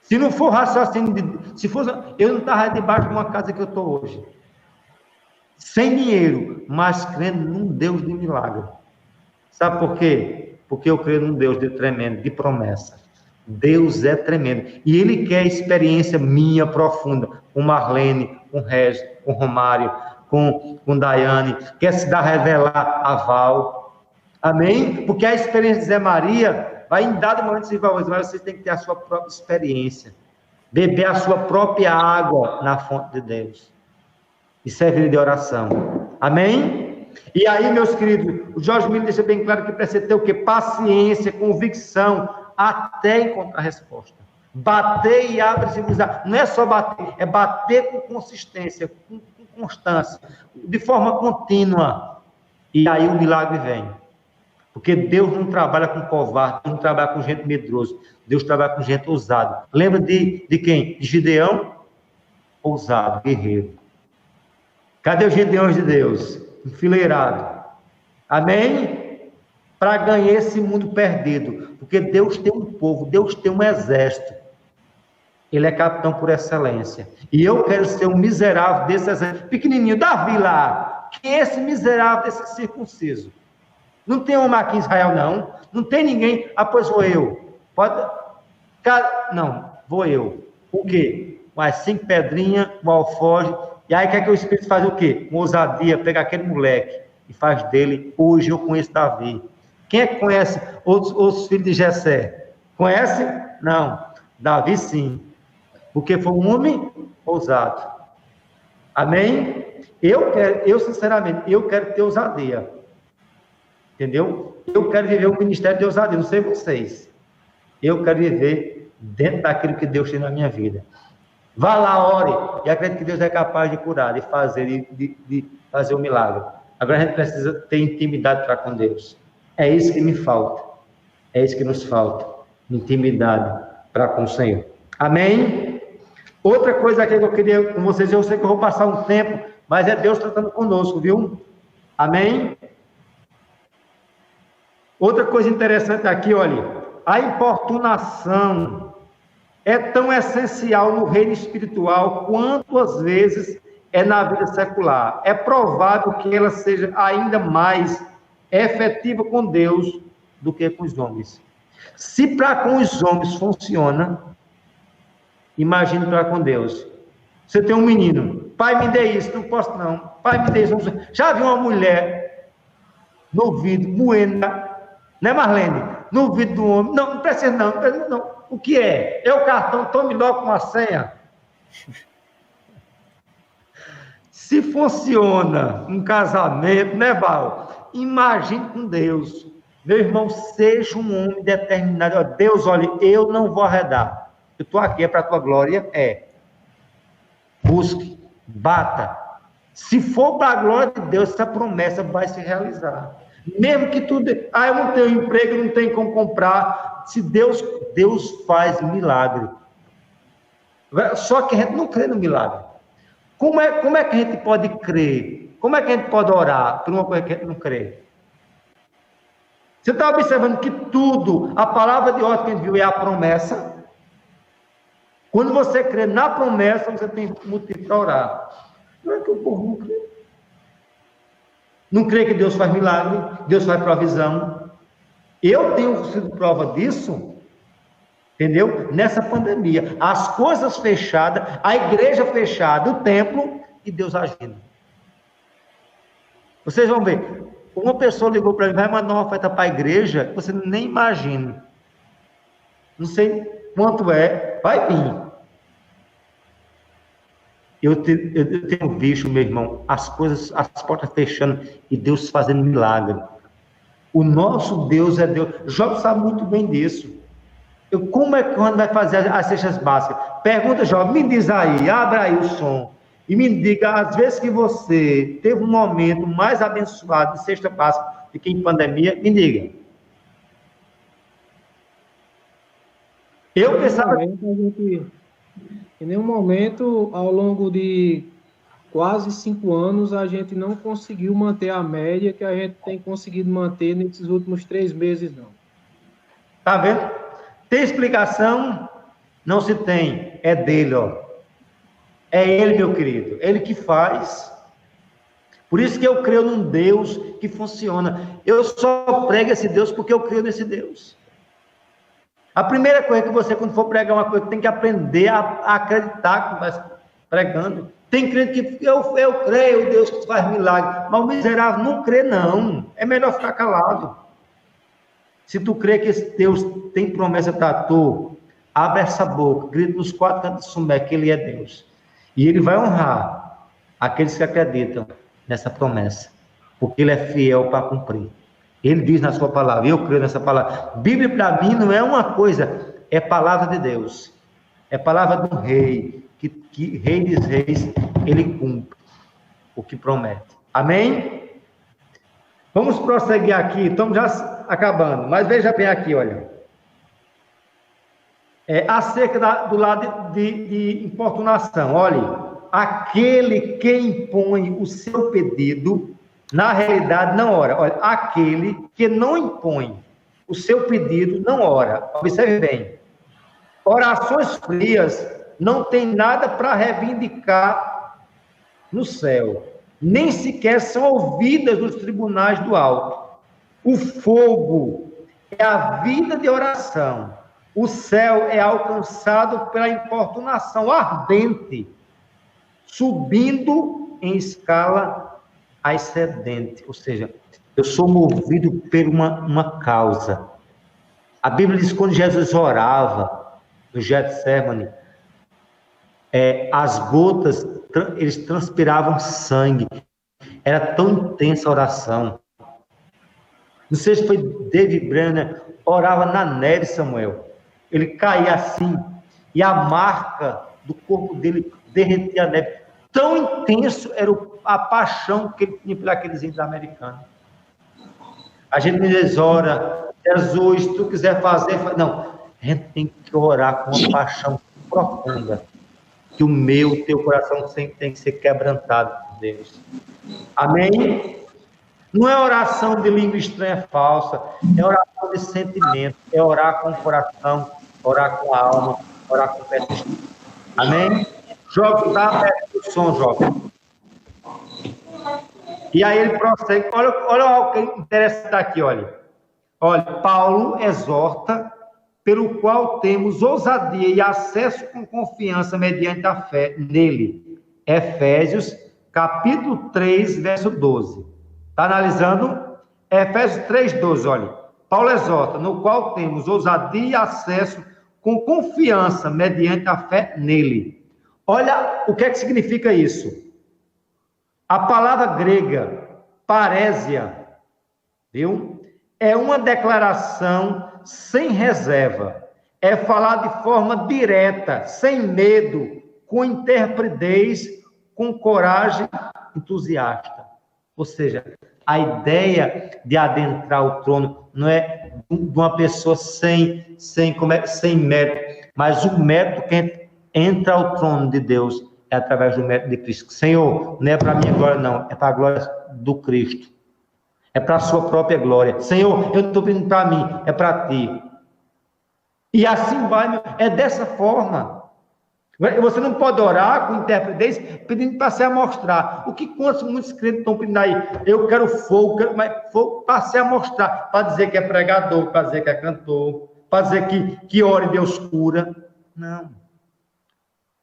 Speaker 1: Se não for raciocínio, se fosse, eu não estava debaixo de uma casa que eu estou hoje. Sem dinheiro, mas crendo num Deus de milagre. Sabe por quê? Porque eu creio num Deus de tremendo, de promessa. Deus é tremendo. E Ele quer experiência minha profunda, com Marlene, com Regis, com Romário, com Daiane, quer se dar revelar a Val. Amém? Porque a experiência de Zé Maria vai em dado momento de valores, mas vocês têm que ter a sua própria experiência. Beber a sua própria água na fonte de Deus. E servir de oração. Amém? E aí, meus queridos, o Jorge Miller deixa bem claro que precisa ter o quê? Paciência, convicção, até encontrar a resposta. Bater e abre-se. Não é só bater, é bater com consistência, com constância, de forma contínua. E aí o milagre vem. Porque Deus não trabalha com covarde, Deus não trabalha com gente medrosa, Deus trabalha com gente ousada. Lembra de quem? De Gideão? Ousado, guerreiro. Cadê os Gideões de Deus? Enfileirado. Amém? Para ganhar esse mundo perdido. Porque Deus tem um povo, Deus tem um exército. Ele é capitão por excelência. E eu quero ser um miserável desse exército. Pequenininho, Davi lá. Que é esse miserável desse circunciso? Não tem homem aqui em Israel, não. Não tem ninguém. Ah, pois vou eu. Pode... Não, vou eu. O quê? Mais 5 pedrinhas, um alforje. E aí quer que o Espírito faz o quê? Com ousadia, pega aquele moleque e faz dele. Hoje eu conheço Davi. Quem é que conhece outros filhos de Jessé? Conhece? Não. Davi sim. Porque foi um homem ousado. Amém? Eu sinceramente, eu quero ter ousadia. Entendeu? Eu quero viver um ministério de ousadia, não sei vocês. Eu quero viver dentro daquilo que Deus tem na minha vida. Vá lá, ore, e acredite que Deus é capaz de curar, de fazer um milagre. Agora a gente precisa ter intimidade para com Deus. É isso que me falta. É isso que nos falta. Intimidade para com o Senhor. Amém? Outra coisa aqui que eu queria com vocês, eu sei que eu vou passar um tempo, mas é Deus tratando conosco, viu? Amém? Outra coisa interessante aqui, olha, a importunação é tão essencial no reino espiritual quanto às vezes é na vida secular. É provável que ela seja ainda mais efetiva com Deus do que com os homens. Se para com os homens funciona, imagine para com Deus. Você tem um menino, pai, me dê isso, não posso não, pai, me dê isso. Já viu uma mulher no vidro, moendo, né, Marlene? No vidro do homem, não precisa não. O que é? É o cartão, tome logo com a senha. Se funciona um casamento, né, Val? Imagine com Deus. Meu irmão, seja um homem determinado. Deus, olha, eu não vou arredar. Eu estou aqui, é para a tua glória? É. Busque, bata. Se for para a glória de Deus, essa promessa vai se realizar. Mesmo que tudo... eu não tenho emprego, não tenho como comprar. Se Deus faz milagre. Só que a gente não crê no milagre. Como é que a gente pode crer? Como é que a gente pode orar por uma coisa que a gente não crê? Você está observando que tudo, a palavra de ordem que a gente viu é a promessa. Quando você crê na promessa, você tem motivo para orar. Não é que o povo não crê. Não crê que Deus faz milagre, Deus faz provisão. Eu tenho sido prova disso, entendeu? Nessa pandemia. As coisas fechadas, a igreja fechada, o templo e Deus agindo. Vocês vão ver. Uma pessoa ligou para mim, vai mandar uma oferta para a igreja, você nem imagina. Não sei quanto é, vai vir. Eu tenho visto, meu irmão, as portas fechando e Deus fazendo milagre. O nosso Deus é Deus. Job sabe muito bem disso. Como é que quando vai fazer as cestas básicas? Pergunta, Job, me diz aí, abra aí o som. E me diga, às vezes que você teve um momento mais abençoado de Sexta Páscoa do que em pandemia, me diga. Eu pensava...
Speaker 6: Em nenhum momento, ao longo de quase 5 anos, a gente não conseguiu manter a média que a gente tem conseguido manter nesses últimos 3 meses, não.
Speaker 1: Tá vendo? Tem explicação? Não se tem. É dele, ó. É ele, meu querido. Ele que faz. Por isso que eu creio num Deus que funciona. Eu só prego esse Deus porque eu creio nesse Deus. A primeira coisa que você, quando for pregar uma coisa, tem que aprender a acreditar que vai pregando. Tem crente que eu creio, Deus que faz milagre. Mas o miserável não crê, não. É melhor ficar calado. Se tu crê que esse Deus tem promessa para tu, abre essa boca, grita nos 4 cantos do Sumé que ele é Deus. E ele vai honrar aqueles que acreditam nessa promessa, porque ele é fiel para cumprir. Ele diz na sua palavra, eu creio nessa palavra. Bíblia para mim não é uma coisa, é palavra de Deus. É palavra do rei, que rei dos reis, ele cumpre o que promete. Amém? Vamos prosseguir aqui, estamos já acabando, mas veja bem aqui, olha. Acerca do lado de importunação, olha, aquele que impõe o seu pedido, na realidade não ora. Olha, aquele que não impõe o seu pedido não ora. Observe bem. Orações frias não tem nada para reivindicar no céu, nem sequer são ouvidas nos tribunais do alto. O fogo é a vida de oração. O céu é alcançado pela importunação ardente, subindo em escala ascendente. Ou seja, eu sou movido por uma causa. A Bíblia diz que quando Jesus orava no Getsemane, as gotas, eles transpiravam sangue. Era tão intensa a oração. Não sei se foi David Brenner, orava na neve, Samuel. Ele caía assim, e a marca do corpo dele derretia a neve. Tão intenso era a paixão que ele tinha por aqueles índios americanos. A gente me diz, ora, Jesus, se tu quiser fazer... Não, a gente tem que orar com uma paixão profunda, que o teu coração tem que ser quebrantado por Deus. Amém? Não é oração de língua estranha falsa, é oração de sentimento, é orar com o coração, orar com a alma, orar com o pé. Amém? Joga, dá aberto o som, joga. E aí ele prossegue, olha o que interessa aqui, olha. Olha, Paulo exorta, pelo qual temos ousadia e acesso com confiança mediante a fé nele. Efésios, capítulo 3, verso 12. Está analisando? Efésios 3:12, olha. Paulo exorta, no qual temos ousadia e acesso com confiança mediante a fé nele. Olha o que é que significa isso. A palavra grega, parésia, viu? É uma declaração sem reserva. É falar de forma direta, sem medo, com intrepidez, com coragem entusiasta. Ou seja, a ideia de adentrar o trono não é de uma pessoa sem mérito, mas o mérito que entra ao trono de Deus é através do mérito de Cristo. Senhor, não é para a minha glória, não, é para a glória do Cristo. É para a sua própria glória. Senhor, eu não estou pedindo para mim, é para ti. E assim vai, é dessa forma. Você não pode orar com interpretez pedindo para se amostrar. O que muitos crentes estão pedindo aí? Eu quero fogo, mas fogo para se amostrar, para dizer que é pregador, para dizer que é cantor, para dizer que ora e Deus cura. Não.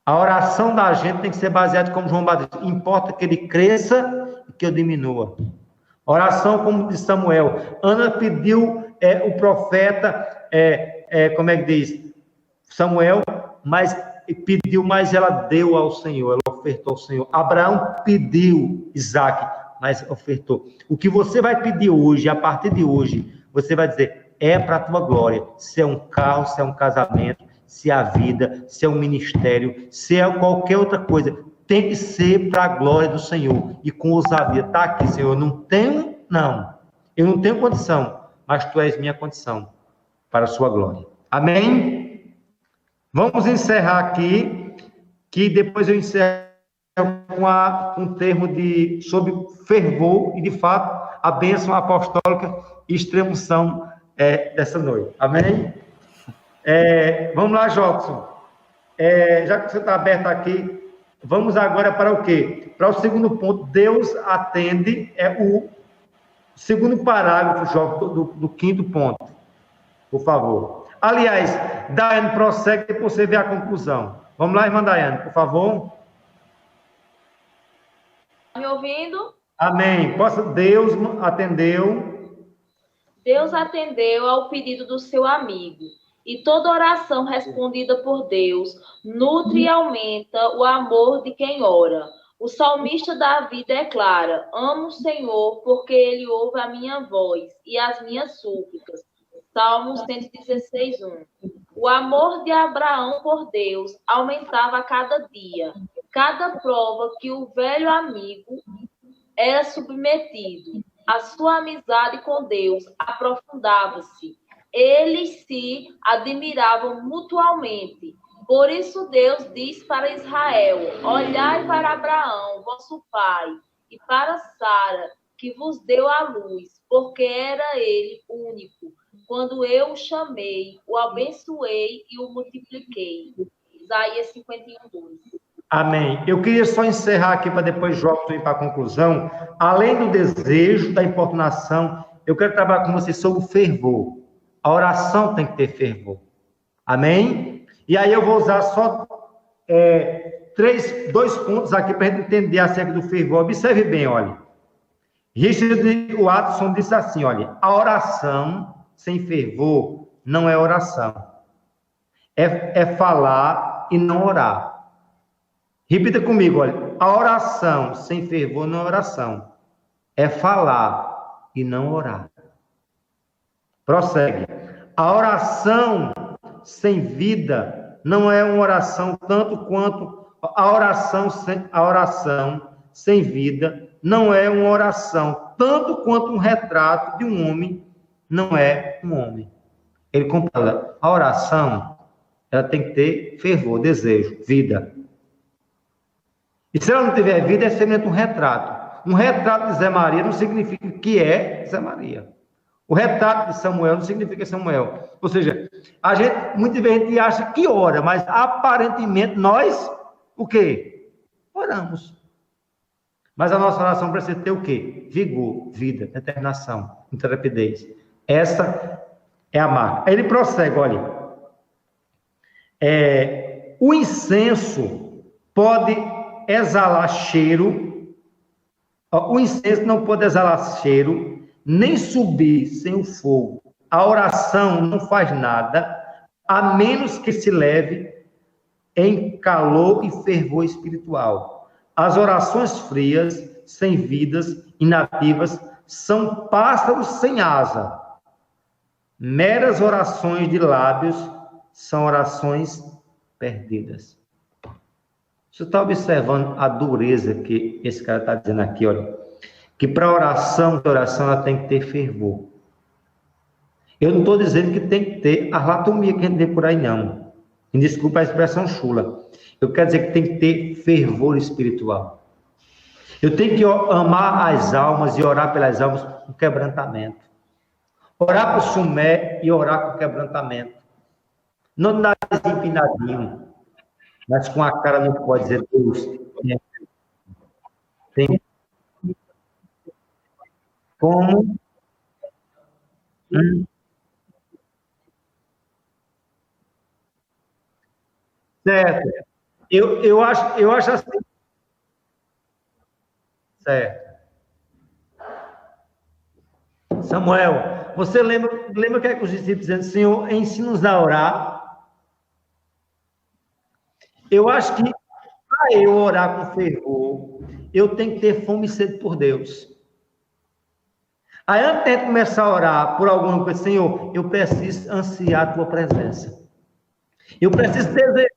Speaker 1: A oração da gente tem que ser baseada como João Batista. Importa que ele cresça e que eu diminua. Oração como de Samuel. Ana pediu o profeta, como é que diz? Samuel, mas pediu, mas ela deu ao Senhor, ela ofertou ao Senhor. Abraão pediu Isaac, mas ofertou. O que você vai pedir hoje, a partir de hoje, você vai dizer, é para a tua glória. Se é um carro, se é um casamento, se é a vida, se é um ministério, se é qualquer outra coisa. tem que ser para a glória do Senhor. E com ousadia, tá aqui, Senhor, eu não tenho condição, mas Tu és minha condição para a sua glória. Amém? Vamos encerrar aqui, que depois eu encerro com um termo sobre fervor e, de fato, a bênção apostólica e extrema-unção dessa noite. Amém? Vamos lá, Jobson. Já que você está aberto aqui, vamos agora para o quê? Para o segundo ponto. Deus atende, o segundo parágrafo, Jobson, do quinto ponto. Por favor. Aliás, Daiane, prossegue para você ver a conclusão. Vamos lá, irmã Daiane, por favor.
Speaker 7: Me ouvindo?
Speaker 1: Amém. Deus atendeu.
Speaker 7: Deus atendeu ao pedido do seu amigo. E toda oração respondida por Deus nutre e aumenta o amor de quem ora. O salmista Davi declara: amo o Senhor porque Ele ouve a minha voz e as minhas súplicas. Salmo 116:1. O amor de Abraão por Deus aumentava a cada dia. Cada prova que o velho amigo era submetido, a sua amizade com Deus aprofundava-se. Eles se admiravam mutuamente. Por isso Deus diz para Israel: olhai para Abraão, vosso pai, e para Sara, que vos deu a luz, porque era ele único. Quando eu o chamei, o abençoei e o multipliquei. Isaías 51:2.
Speaker 1: Amém. Eu queria só encerrar aqui para depois Jobson ir para a conclusão. Além do desejo, da importunação, eu quero trabalhar com vocês sobre o fervor. A oração tem que ter fervor. Amém? E aí eu vou usar só dois pontos aqui para a gente entender acerca do fervor. Observe bem, olha. Richard Watson disse assim, olha, a oração sem fervor não é oração. É falar e não orar. Repita comigo, olha. A oração sem fervor não é oração. É falar e não orar. Prossegue. A oração sem vida não é uma oração tanto quanto a oração sem vida não é uma oração tanto quanto um retrato de um homem não é um homem. Ele compara. A oração, ela tem que ter fervor, desejo, vida. E se ela não tiver vida, é semelhante a um retrato. Um retrato de Zé Maria não significa que é Zé Maria. O retrato de Samuel não significa Samuel. Ou seja, muitas vezes a gente acha que ora, mas aparentemente nós, o quê? Oramos. Mas a nossa oração precisa ter o quê? Vigor, vida, determinação, intrepidez. Essa é a marca. Aí ele prossegue, olha. O incenso pode exalar cheiro. O incenso não pode exalar cheiro, nem subir sem o fogo. A oração não faz nada, a menos que se leve em calor e fervor espiritual. As orações frias, sem vidas, inativas, são pássaros sem asa. Meras orações de lábios são orações perdidas. Você está observando a dureza que esse cara está dizendo aqui, olha. Que para a oração ela tem que ter fervor. Eu não estou dizendo que tem que ter a latomia que a gente vê por aí, não. Me desculpa a expressão chula. Eu quero dizer que tem que ter fervor espiritual. Eu tenho que amar as almas e orar pelas almas com quebrantamento. Orar por sumé e orar com quebrantamento. Não nada empinadinho, mas com a cara não pode dizer Deus. Tem como certo. Eu acho assim. Certo. Samuel, você lembra o que é que os discípulos dizendo, Senhor, ensina-nos a orar? Eu acho que para eu orar com fervor, eu tenho que ter fome e sede por Deus. Aí, antes de começar a orar por alguma coisa, Senhor, eu preciso ansiar a tua presença. Eu preciso desejar.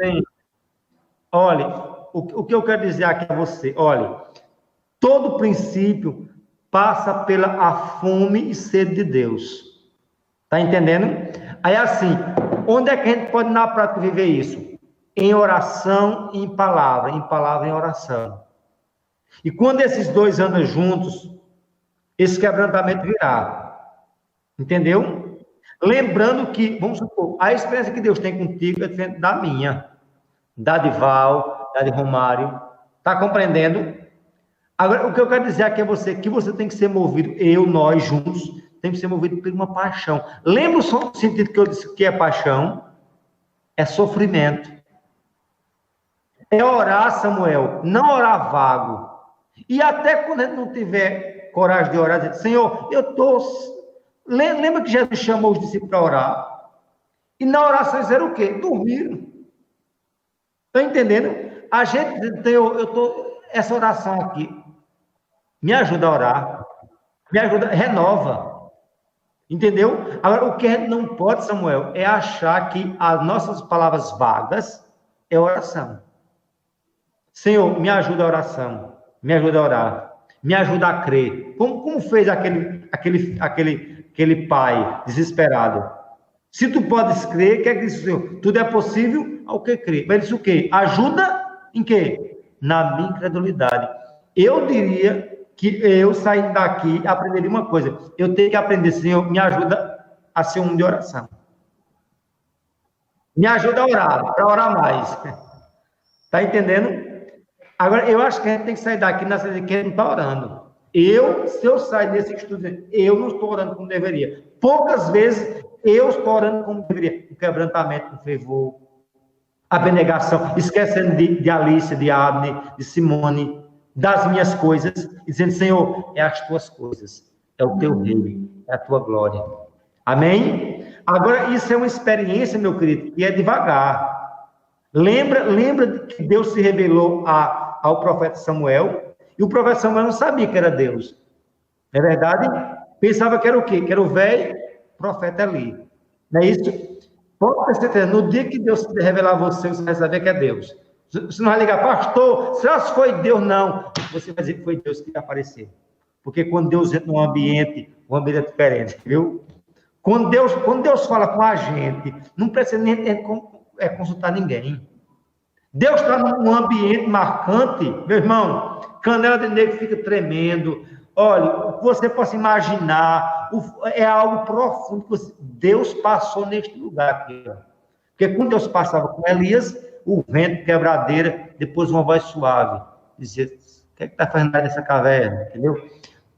Speaker 1: Sim. Olha, o que eu quero dizer aqui a você, olha, todo princípio passa pela a fome e sede de Deus. Tá entendendo? Aí assim, onde é que a gente pode na prática viver isso? Em oração e em palavra e oração. E quando esses dois andam juntos, esse quebrantamento virá. Entendeu? Lembrando que, vamos supor, a experiência que Deus tem contigo é diferente da minha, da de Val, da de Romário. Tá compreendendo? Agora, o que eu quero dizer aqui é que você tem que ser movido, nós juntos, tem que ser movido por uma paixão. Lembra o sentido que eu disse que é paixão? É sofrimento. É orar, Samuel, não orar vago. E até quando a gente não tiver coragem de orar, dizer, Senhor, eu estou... Lembra que Jesus chamou os discípulos para orar? E na oração eles eram o quê? Dormiram. Estão entendendo? A gente tem, essa oração aqui, me ajuda a orar, me ajuda, renova. Entendeu? Agora, o que a gente não pode, Samuel, é achar que as nossas palavras vagas é oração. Senhor, me ajuda a oração, me ajuda a orar, me ajuda a crer. Como fez aquele pai desesperado? Se tu podes crer, quer dizer, Senhor, tudo é possível ao que crer. Mas ele disse o quê? Ajuda em quê? Na minha incredulidade. Eu diria que eu, saindo daqui, aprenderia uma coisa. Eu tenho que aprender, Senhor, me ajuda a ser um de oração. Me ajuda a orar, para orar mais. Tá entendendo? Agora, eu acho que a gente tem que sair daqui na saída que a gente não está orando. Se eu sair desse estudo, eu não estou orando como deveria. Poucas vezes eu estou orando como deveria. O quebrantamento, o fervor, a abnegação, esquecendo de Alice, de Abner, de Simone, das minhas coisas, dizendo, Senhor, é as tuas coisas, é o teu reino, é a tua glória. Amém? Agora, isso é uma experiência, meu querido, e é devagar. Lembra que Deus se revelou ao profeta Samuel, e o profeta Samuel não sabia que era Deus. Não é verdade? Pensava que era o quê? Que era o velho profeta Eli. Não é isso? Pode ter certeza, no dia que Deus se revelar a você, você vai saber que é Deus. Você não vai ligar, pastor, será que foi Deus? Não. Você vai dizer que foi Deus que apareceu. Porque quando Deus entra num ambiente, o ambiente é diferente, viu? Quando Deus fala com a gente, não precisa nem consultar ninguém. Deus está num ambiente marcante, meu irmão, canela de negro fica tremendo. Olha, o que você possa imaginar, é algo profundo que Deus passou neste lugar aqui. Ó. Porque quando Deus passava com Elias, o vento, quebradeira, depois uma voz suave, dizia, o que é que está fazendo nessa caverna? Entendeu?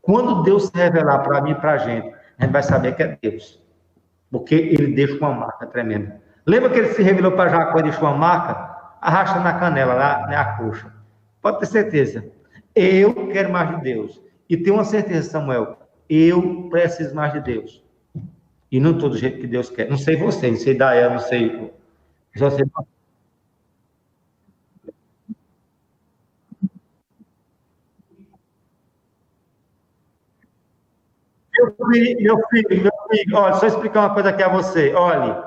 Speaker 1: Quando Deus se revelar para mim e para a gente vai saber que é Deus. Porque ele deixa uma marca tremenda. Lembra que ele se revelou para Jacó e deixou uma marca? Arrasta na canela, lá na coxa. Pode ter certeza. Eu quero mais de Deus. E tenho uma certeza, Samuel, eu preciso mais de Deus. E não todo jeito que Deus quer. Não sei você, não sei Dael, não sei... Só sei... Meu filho, olha, só explicar uma coisa aqui a você. Olha,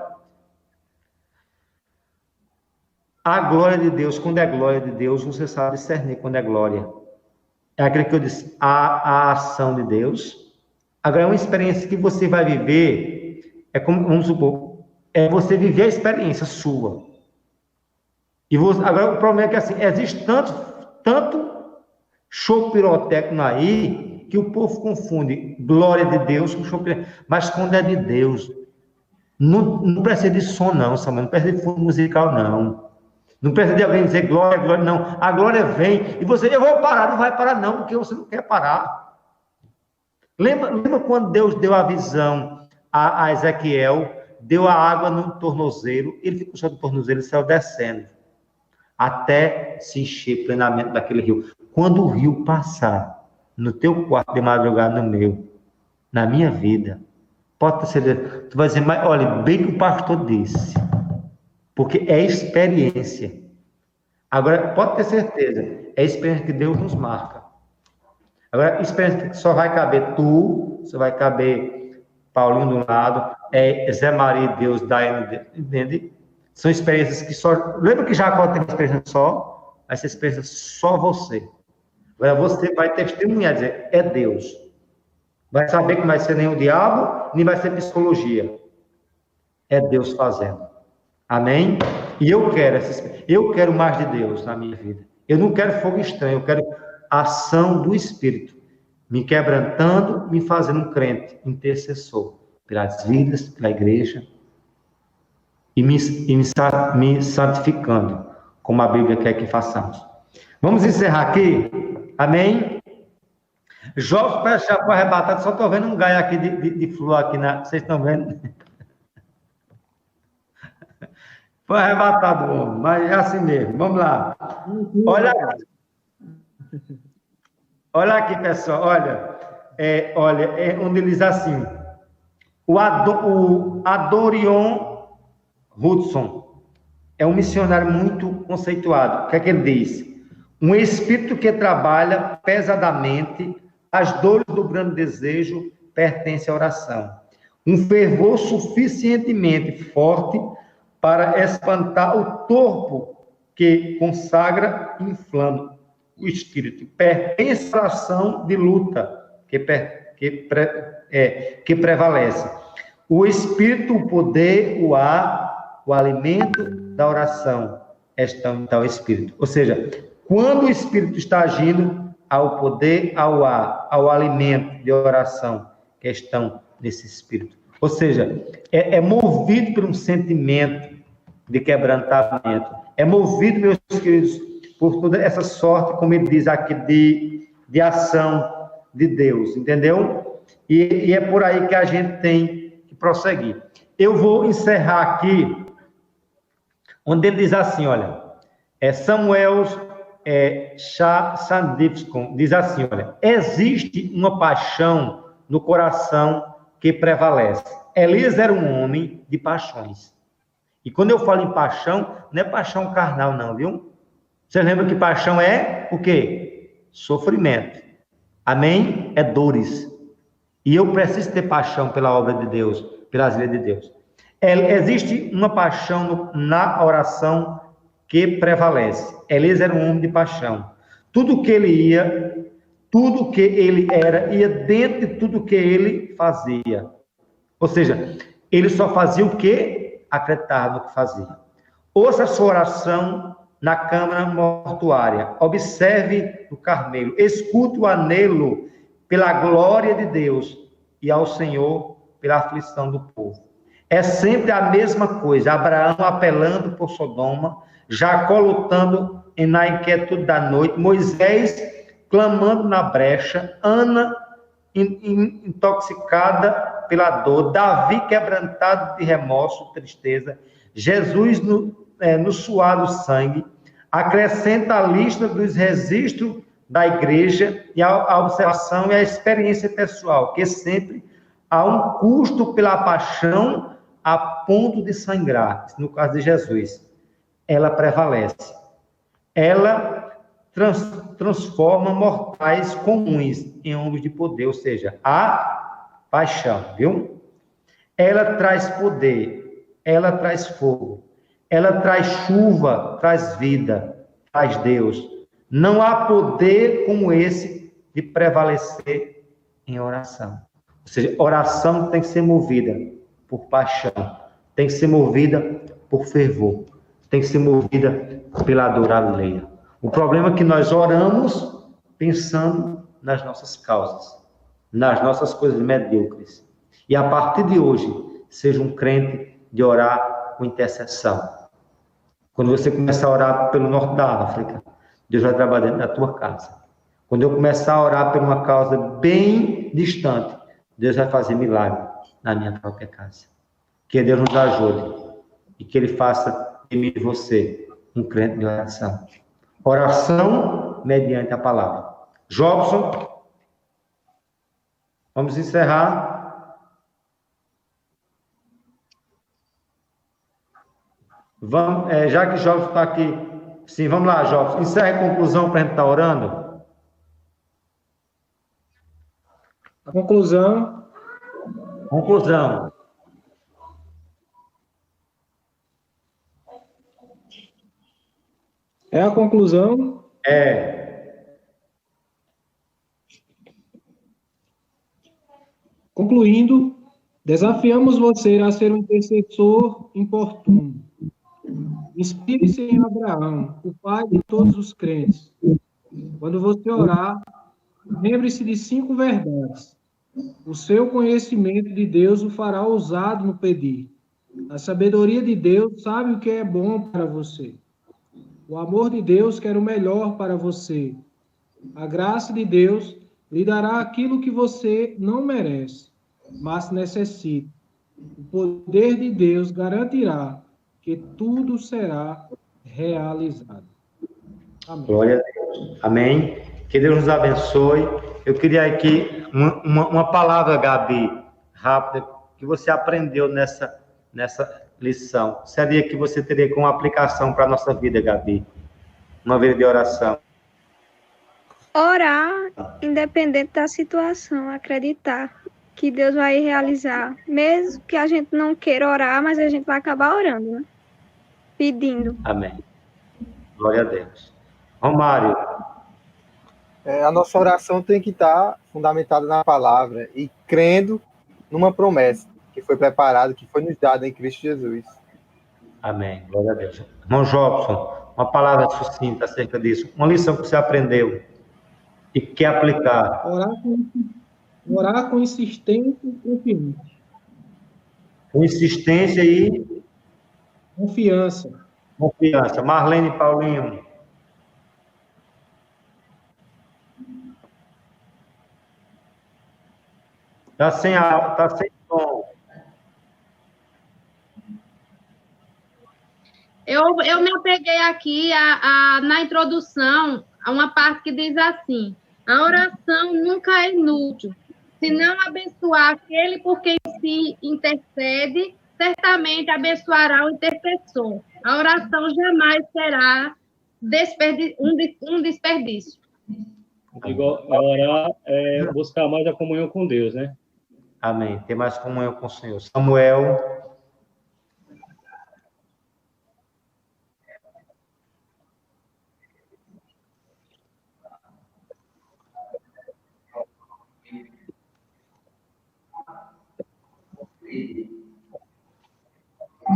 Speaker 1: a glória de Deus, quando é glória de Deus, você sabe discernir quando é glória. É aquilo que eu disse, a ação de Deus. Agora, é uma experiência que você vai viver, é como, vamos supor, é você viver a experiência sua. E você, agora, o problema é que, assim, existe tanto show pirotécnico aí, que o povo confunde glória de Deus com show pirotécnico. Mas quando é de Deus, não precisa de som, não, Samuel, não precisa de fundo musical, não. Não precisa de alguém dizer glória, glória, não. A glória vem, e você, eu vou parar, não vai parar, não, porque você não quer parar. Lembra quando Deus deu a visão a Ezequiel, deu a água no tornozelo, ele ficou só do tornozelo e saiu descendo, até se encher plenamente daquele rio. Quando o rio passar no teu quarto de madrugada, no meu, na minha vida, pode ter certeza, tu vai dizer, mas olha, bem que o pastor disse, porque é experiência. Agora, pode ter certeza, é a experiência que Deus nos marca. Agora, experiência que só vai caber tu, só vai caber Paulinho de um lado, Zé Maria, Deus, Daiane, entende? São experiências que só... Lembra que Jacó teve experiência só? Essa experiência só você. Agora você vai testemunhar, dizer, é Deus. Vai saber que não vai ser nem o diabo, nem vai ser psicologia. É Deus fazendo. Amém? E eu quero mais de Deus na minha vida. Eu não quero fogo estranho, eu quero a ação do Espírito, me quebrantando, me fazendo um crente, intercessor, pelas vidas, pela igreja, e me santificando, como a Bíblia quer que façamos. Vamos encerrar aqui? Amém? Jovem já foi arrebatado, só estou vendo um galho aqui de flor aqui, vocês estão vendo? Foi arrebatado o homem, mas é assim mesmo. Vamos lá. Olha aqui, pessoal. Olha, onde ele diz assim, o Adoniram Hudson é um missionário muito conceituado. O que é que ele diz? Um espírito que trabalha pesadamente, as dores do grande desejo pertence à oração. Um fervor suficientemente forte para espantar o torpo que consagra e inflama o espírito. Pertence à oração de luta que prevalece. O espírito, o poder, o ar, o alimento da oração estão em tal espírito. Ou seja, quando o espírito está agindo, há o poder, ao ar, ao alimento de oração que estão nesse espírito. Ou seja, é movido por um sentimento de quebrantamento. É movido, meus queridos, por toda essa sorte, como ele diz aqui, de ação de Deus, entendeu? E é por aí que a gente tem que prosseguir. Eu vou encerrar aqui, onde ele diz assim, olha, Samuel Sandifsson diz assim, olha, existe uma paixão no coração que prevalece. Elias era um homem de paixões. E quando eu falo em paixão, não é paixão carnal, não, viu? Você lembra que paixão é o quê? Sofrimento. Amém? É dores. E eu preciso ter paixão pela obra de Deus, pelas leis de Deus. Existe uma paixão na oração que prevalece. Elias era um homem de paixão. Tudo que ele ia, tudo que ele era, ia dentro de tudo que ele fazia. Ou seja, ele só fazia o que acreditava que fazia. Ouça a sua oração na câmara mortuária. Observe o Carmelo. Escute o anelo pela glória de Deus e ao Senhor pela aflição do povo. É sempre a mesma coisa. Abraão apelando por Sodoma, Jacó lutando na inquietude da noite, Moisés clamando na brecha, Ana intoxicada pela dor, Davi quebrantado de remorso, tristeza, Jesus no suar do sangue. Acrescenta a lista dos registros da igreja e a observação e a experiência pessoal, que sempre há um custo pela paixão a ponto de sangrar. No caso de Jesus, ela prevalece. Ela transforma mortais comuns em homens de poder, ou seja, a paixão, viu? Ela traz poder, ela traz fogo, ela traz chuva, traz vida, traz Deus. Não há poder como esse de prevalecer em oração. Ou seja, oração tem que ser movida por paixão, tem que ser movida por fervor, tem que ser movida pela dor alheia. O problema é que nós oramos pensando nas nossas causas, nas nossas coisas medíocres. E a partir de hoje, seja um crente de orar com intercessão. Quando você começar a orar pelo norte da África, Deus vai trabalhar dentro da tua casa. Quando eu começar a orar por uma causa bem distante, Deus vai fazer milagre na minha própria casa. Que Deus nos ajude e que Ele faça de mim e de você um crente de oração. Oração mediante a palavra. Jobson, vamos encerrar. Vamos, já que Jobson está aqui, sim, vamos lá, Jobson. Encerra a conclusão para a gente estar orando.
Speaker 6: A conclusão.
Speaker 1: Conclusão.
Speaker 6: É a conclusão? Concluindo, desafiamos você a ser um intercessor importuno. Inspire-se em Abraão, o pai de todos os crentes. Quando você orar, lembre-se de 5 verdades. O seu conhecimento de Deus o fará ousado no pedir. A sabedoria de Deus sabe o que é bom para você. O amor de Deus quer o melhor para você. A graça de Deus lhe dará aquilo que você não merece, mas necessita. O poder de Deus garantirá que tudo será realizado. Amém.
Speaker 1: Glória a Deus. Amém. Que Deus nos abençoe. Eu queria aqui uma palavra, Gabi, rápida, que você aprendeu nessa lição. Seria que você teria como aplicação para a nossa vida, Gabi? Uma vida de oração.
Speaker 4: Orar, independente da situação, acreditar que Deus vai realizar, mesmo que a gente não queira orar, mas a gente vai acabar orando, né? Pedindo.
Speaker 1: Amém. Glória a Deus. Romário.
Speaker 11: A nossa oração tem que estar fundamentada na palavra e crendo numa promessa que foi preparada, que foi nos dada em Cristo Jesus.
Speaker 1: Amém. Glória a Deus. Irmão Jobson, uma palavra sucinta acerca disso. Uma lição que você aprendeu e quer aplicar.
Speaker 6: Orar com insistência e confiança.
Speaker 1: Com insistência e
Speaker 6: confiança.
Speaker 1: Confiança. Marlene Paulinho. Tá sem som.
Speaker 2: Eu me apeguei aqui na introdução a uma parte que diz assim: a oração nunca é inútil. Se não abençoar aquele por quem se intercede, certamente abençoará o intercessor. A oração jamais será um desperdício.
Speaker 8: Orar é buscar mais a comunhão com Deus, né?
Speaker 1: Amém. Ter mais comunhão com o Senhor. Samuel.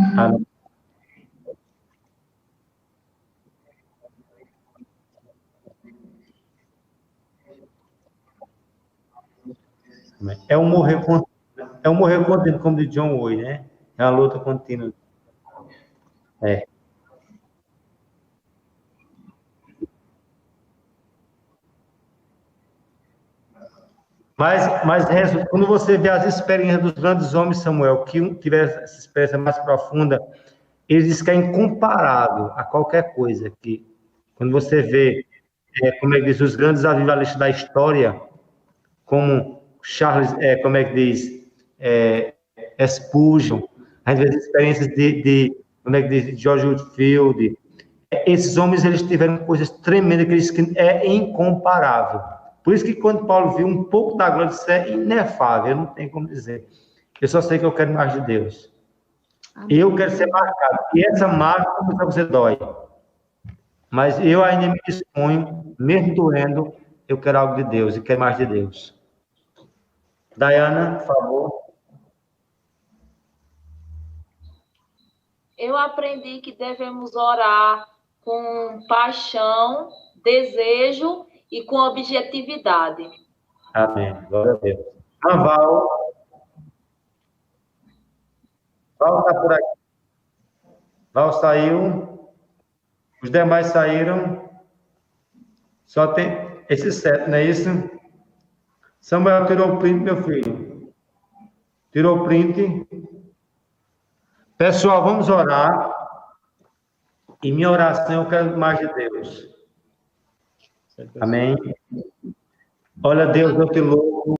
Speaker 1: Amém. É um morrer contínuo, como de John Owen, né? É uma luta contínua. Mas quando você vê as experiências dos grandes homens, Samuel, que tiveram essa experiência mais profunda, eles dizem que é incomparável a qualquer coisa. Que, quando você vê, como é que diz, os grandes avivalistas da história, como Charles, como é que diz, Spurgeon, a gente vê as experiências como é que diz, de George Whitefield, esses homens, eles tiveram coisas tremendas que eles que é incomparável. Por isso que quando Paulo viu um pouco da glória, isso é inefável, eu não tenho como dizer. Eu só sei que eu quero mais de Deus. Amém. Eu quero ser marcado. E essa marca, para você dói. Mas eu ainda me disponho, mesmo doendo, eu quero algo de Deus e quero mais de Deus. Dayana, por favor.
Speaker 7: Eu aprendi que devemos orar com paixão, desejo e com objetividade.
Speaker 1: Amém. Glória a Deus. Val está por aqui. Val saiu. Os demais saíram. Só tem esses 7, não é isso? Samuel tirou o print, meu filho. Tirou o print. Pessoal, vamos orar. E minha oração, eu quero mais de Deus. Amém. Olha, Deus, eu te louvo